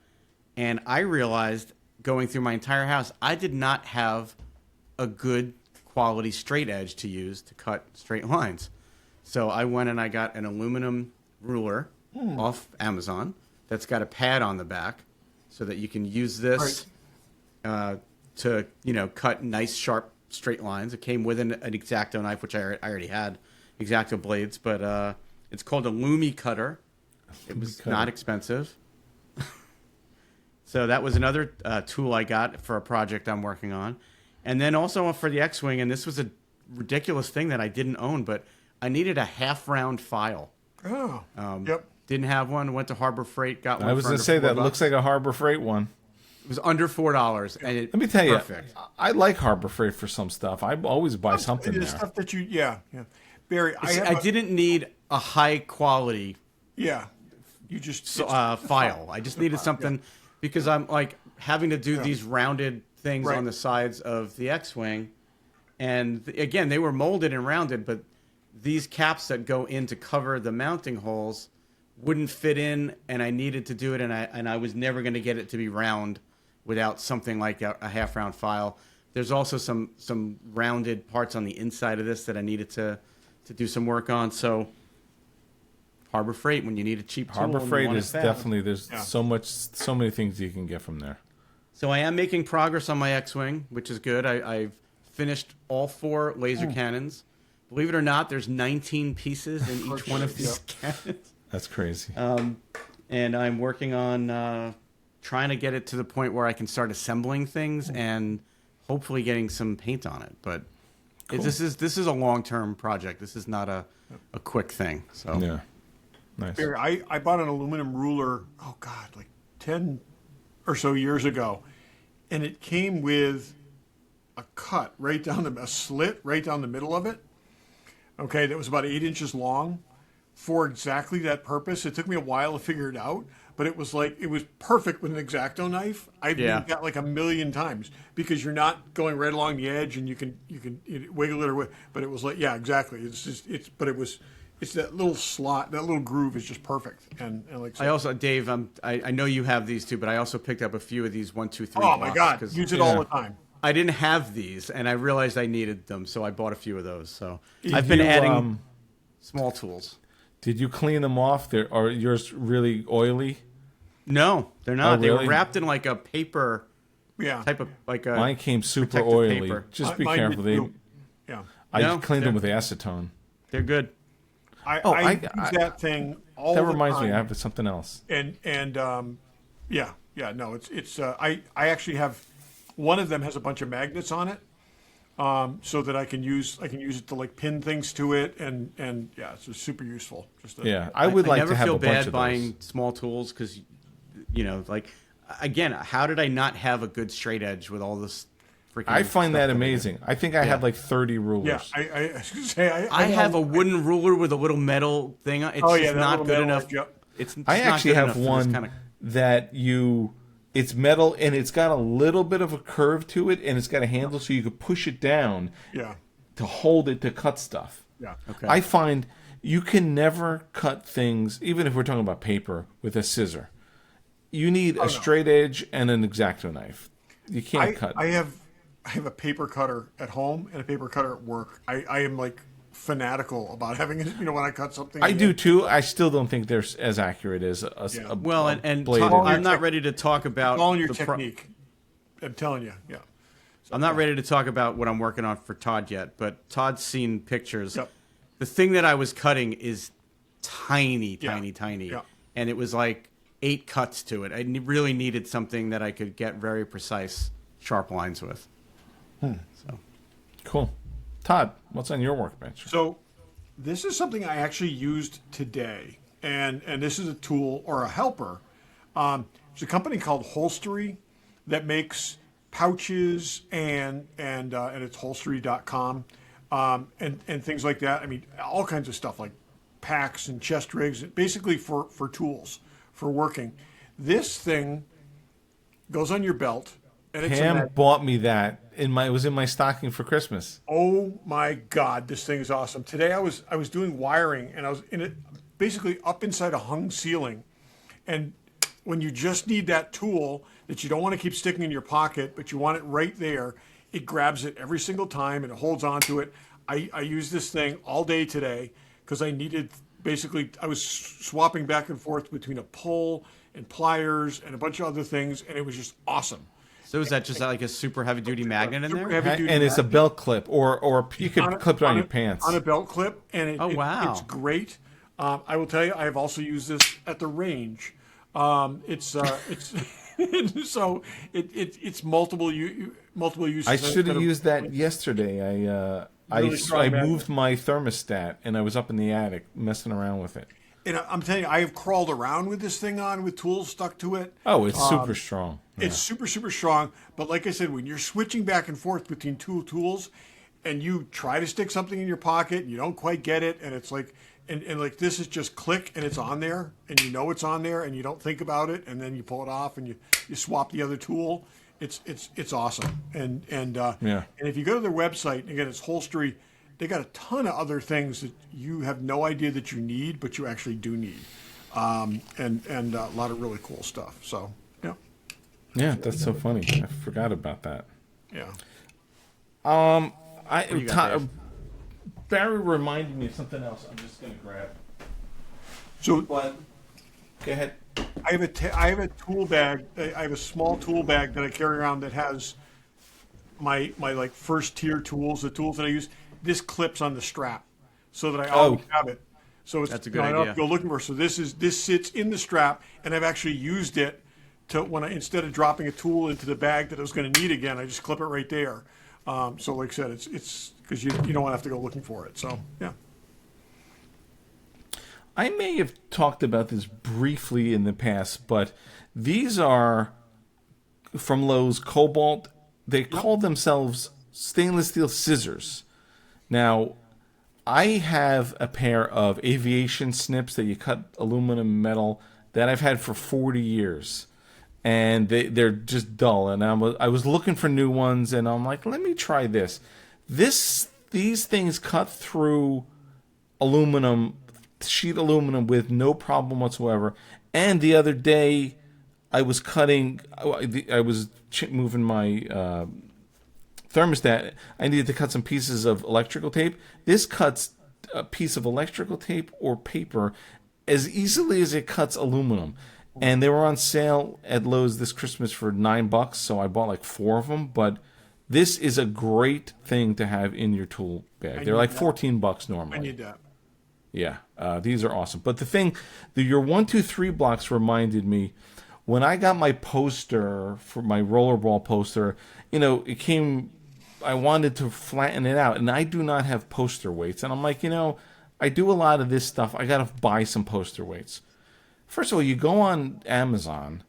And I realized going through my entire house, I did not have a good quality straight edge to use to cut straight lines. So I went and I got an aluminum ruler off Amazon that's got a pad on the back so that you can use this to cut nice sharp straight lines. It came with an X-Acto knife, which I already had X-Acto blades, but it's called a Lumi cutter. It was not expensive. So that was another tool I got for a project I'm working on. And then also for the X-Wing, and this was a ridiculous thing that I didn't own, but I needed a half-round file. Oh, yep. Didn't have one. Went to Harbor Freight, got one. I was going to say that looks like a Harbor Freight one. It was under $4, and Let me tell perfect. you, I like Harbor Freight for some stuff. I always buy something The there. stuff that yeah. Barry, I didn't need a high quality Yeah, you just file. I just needed something because I'm like having to do these rounded things Right. on the sides of the X-Wing, and again, they were molded and rounded, but these caps that go in to cover the mounting holes wouldn't fit in, and I needed to do it, and I was never going to get it to be round without something like a half round file. There's also some rounded parts on the inside of this that I needed to do some work on. So Harbor Freight, when you need a cheap tool, Harbor and you Freight want it is fast. definitely, there's so many things you can get from there. So I am making progress on my X-Wing, which is good. I've finished all 4 laser cannons. Believe it or not, there's 19 pieces in each one of these cannons. That's crazy. And I'm working on trying to get it to the point where I can start assembling things and hopefully getting some paint on it. But this is a long-term project. This is not a quick thing. So Yeah. Nice. Barry, I bought an aluminum ruler, oh God, like 10 or so years ago, and it came with a cut right down a slit right down the middle of it. Okay, that was about 8 inches long for exactly that purpose. It took me a while to figure it out, but it was perfect with an X-Acto knife. I've used that like a million times because you're not going right along the edge and you can wiggle it or what. But it was like, yeah, exactly. It's that little slot, that little groove is just perfect. And like I also, Dave, I know you have these too, but I also picked up a few of these 1, 2, 3. oh my God, use it all the time. I didn't have these, and I realized I needed them, so I bought a few of those. So Did I've been you, adding small tools. Did you clean them off? Are yours really oily? No, they're not. Oh, They really? were wrapped in like a paper type of like a. Mine came super protective oily. paper. Just be Mine careful. did too. Yeah. I No, cleaned them they're- with acetone. They're good. I use that thing all That the reminds time. me, I have something else. I actually have one of them has a bunch of magnets on it, so that I can use it to like pin things to it, and it's just super useful. I would like never to have feel a bunch bad of buying those. small tools because, like, again, how did I not have a good straight edge with all this freaking? I find stuff that I amazing. I think I have like 30 rulers. Yeah, I was gonna say I have a wooden ruler with a little metal thing on. It's Oh, yeah, just that not little good metal enough. edge, yep. It's I just not actually good have enough for this one kind of. that it's metal and it's got a little bit of a curve to it and it's got a handle so you could push it down Yeah, to hold it to cut stuff. yeah. Okay. I find you can never cut things, even if we're talking about paper, with a scissor. You need a straight edge and an X-Acto knife. You can't cut. I have a paper cutter at home and a paper cutter at work. I am like fanatical about having it. When I cut something. I do too. I still don't think they're as accurate as a Well, and bladed. Todd, I'm not ready to talk about All in your the technique. I'm telling you, yeah. I'm not ready to talk about what I'm working on for Todd yet, but Todd's seen pictures. Yep. The thing that I was cutting is tiny, Yeah. tiny, Yeah. and it was like 8 cuts to it. I really needed something that I could get very precise, sharp lines with. So Cool. Todd, what's on your workbench? So this is something I actually used today, and this is a tool or a helper. It's a company called Holstery that makes pouches and it's holstery.com, and things like that. I mean, all kinds of stuff like packs and chest rigs, basically for tools for working. This thing goes on your belt, and it's Pam bought me that it was in my stocking for Christmas. Oh my God, this thing is awesome. Today I was doing wiring and I was in it basically up inside a hung ceiling. And when you just need that tool that you don't want to keep sticking in your pocket, but you want it right there, it grabs it every single time and it holds onto it. I used this thing all day today because I needed I was swapping back and forth between a pull and pliers and a bunch of other things, and it was just awesome. So is that just like a super heavy duty magnet in Super there? heavy-duty And it's a magnet belt clip, or you could clip it on your a- pants. on a belt clip, and Wow. it's great. I will tell you, I have also used this at the range. It's so it's multiple uses. I should instead have of- used that yesterday. Really strong I magnet. moved my thermostat and I was up in the attic messing around with it. And I'm telling you, I have crawled around with this thing on with tools stuck to it. Oh, it's super strong. It's super, super strong. But like I said, when you're switching back and forth between two tools and you try to stick something in your pocket and you don't quite get it, and it's like, and like this is just click and it's on there and you know it's on there and you don't think about it, and then you pull it off and you swap the other tool. It's awesome. And if you go to their website, and again, it's Holstery, they got a ton of other things that you have no idea that you need, but you actually do need. And a lot of really cool stuff. So, yeah. Yeah, that's so funny. I forgot about that. Yeah. you got, Dave? Barry reminded me of something else. I'm just gonna grab. So But go ahead. I have a tool bag. I have a small tool bag that I carry around that has my like first tier tools, the tools that I use. This clips on the strap, so that I always have it. So it's, That's a good I don't have idea. to go looking for it. So this sits in the strap, and I've actually used it to when instead of dropping a tool into the bag that I was going to need again, I just clip it right there. So like I said, it's because you don't want to have to go looking for it. So yeah. I may have talked about this briefly in the past, but these are from Lowe's Cobalt. They call themselves stainless steel scissors. Now, I have a pair of aviation snips that you cut aluminum metal that I've had for 40 years. And they're just dull. And I was looking for new ones, and I'm like, let me try this. These things cut through sheet aluminum with no problem whatsoever. And the other day, I was moving my thermostat. I needed to cut some pieces of electrical tape. This cuts a piece of electrical tape or paper as easily as it cuts aluminum. And they were on sale at Lowe's this Christmas for $9, so I bought like 4 of them. But this is a great thing to have in your tool bag. They're like $14 normally. I need that. Yeah, these are awesome. But your 1, 2, 3 blocks reminded me when I got my poster for my rollerball poster. It came. I wanted to flatten it out, and I do not have poster weights. And I'm like, I do a lot of this stuff. I gotta buy some poster weights. First of all, you go on Amazon.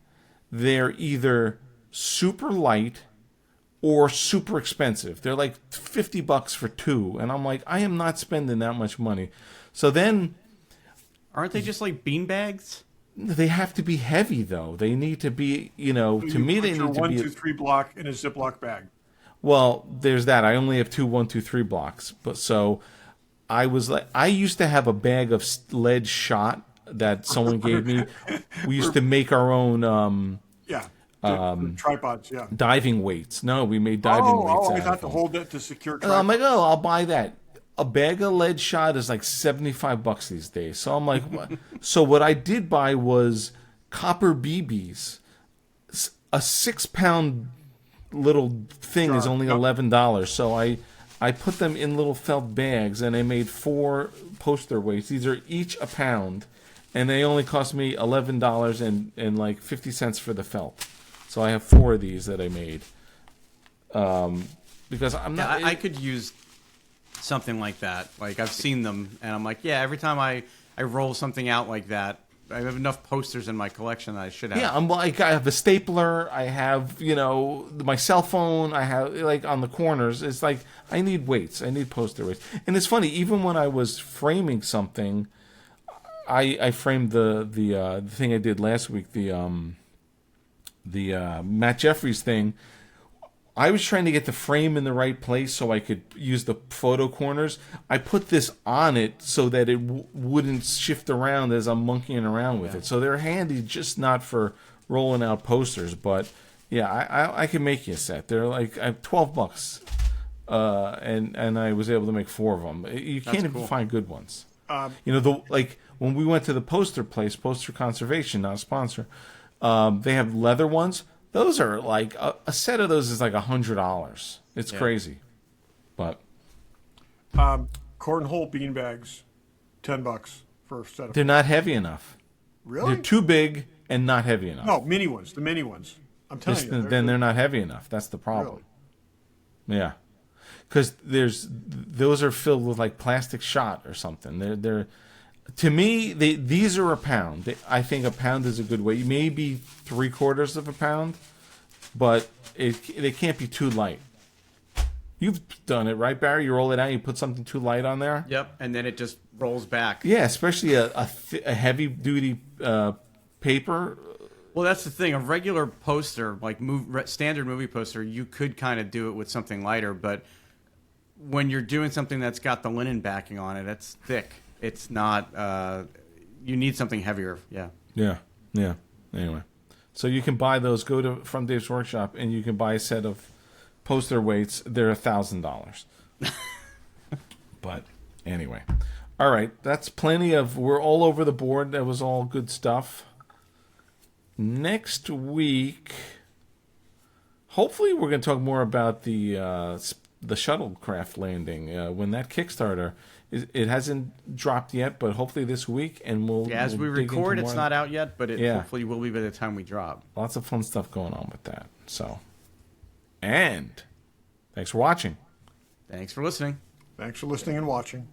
They're either super light or super expensive. They're like $50 for 2, and I'm like, I am not spending that much money. So then, Aren't they just like bean bags? they have to be heavy, though. They need to be, to me, they Put your need to 1, be. 2, 3 block in a Ziploc bag. Well, there's that. I only have 2, 1, 2, 3 blocks. But so I used to have a bag of lead shot that someone gave me. We used to make our own Yeah. The tripods. Yeah. diving weights. No, we made diving weights. I out thought of to them. hold that to secure. And I'm like, I'll buy that. A bag of lead shot is like $75 these days. So I'm like, what? So what I did buy was copper BBs. A 6-pound little thing is Jar. only Yep. $11. So I put them in little felt bags, and I made 4 poster weights. These are each a pound, and they only cost me $11 and like 50 cents for the felt. So I have 4 of these that I made. Because I'm not. I could use something like that. Like I've seen them, and I'm like, yeah. Every time I roll something out like that, I have enough posters in my collection that I should have. Yeah, I'm like, I have a stapler. I have, my cell phone. I have, like, on the corners. It's like, I need weights. I need poster weights. And it's funny, even when I was framing something, I framed the thing I did last week, the Matt Jeffries thing. I was trying to get the frame in the right place so I could use the photo corners. I put this on it so that it wouldn't shift around as I'm monkeying around with it. So they're handy, just not for rolling out posters. But yeah, I can make you a set. They're like $12, and I was able to make 4 of them. You can't even find good ones. Like when we went to the poster place, Poster Conservation, not a sponsor. They have leather ones. Those are like a set of those is like $100. It's crazy, but Cornhole beanbags, $10 for a set of. they're not heavy enough. Really? They're too big and not heavy enough. No, mini ones. The mini ones. I'm telling you. Then they're not heavy enough. That's the problem. Really? Yeah, because those are filled with like plastic shot or something. They're to me these are a pound. I think a pound is a good weight. Maybe 3/4 of a pound, but they can't be too light. You've done it, right, Barry? You roll it out, you put something too light on there. Yep, and then it just rolls back. Yeah, especially a heavy duty paper. Well, that's the thing. A regular poster, like standard movie poster, you could kind of do it with something lighter, but when you're doing something that's got the linen backing on it, it's thick. It's not. You need something heavier. Yeah. Yeah. Anyway, so you can buy those. Go to From Dave's Workshop, and you can buy a set of poster weights. They're $1,000. But anyway, all right. That's plenty of. We're all over the board. That was all good stuff. Next week, hopefully, we're going to talk more about the shuttlecraft landing. When that Kickstarter, it hasn't dropped yet, but hopefully this week, and we'll. As we dig record, into it's more. not out yet, but it hopefully will be by the time we drop. Lots of fun stuff going on with that. So, and thanks for watching. Thanks for listening. Thanks for listening and watching.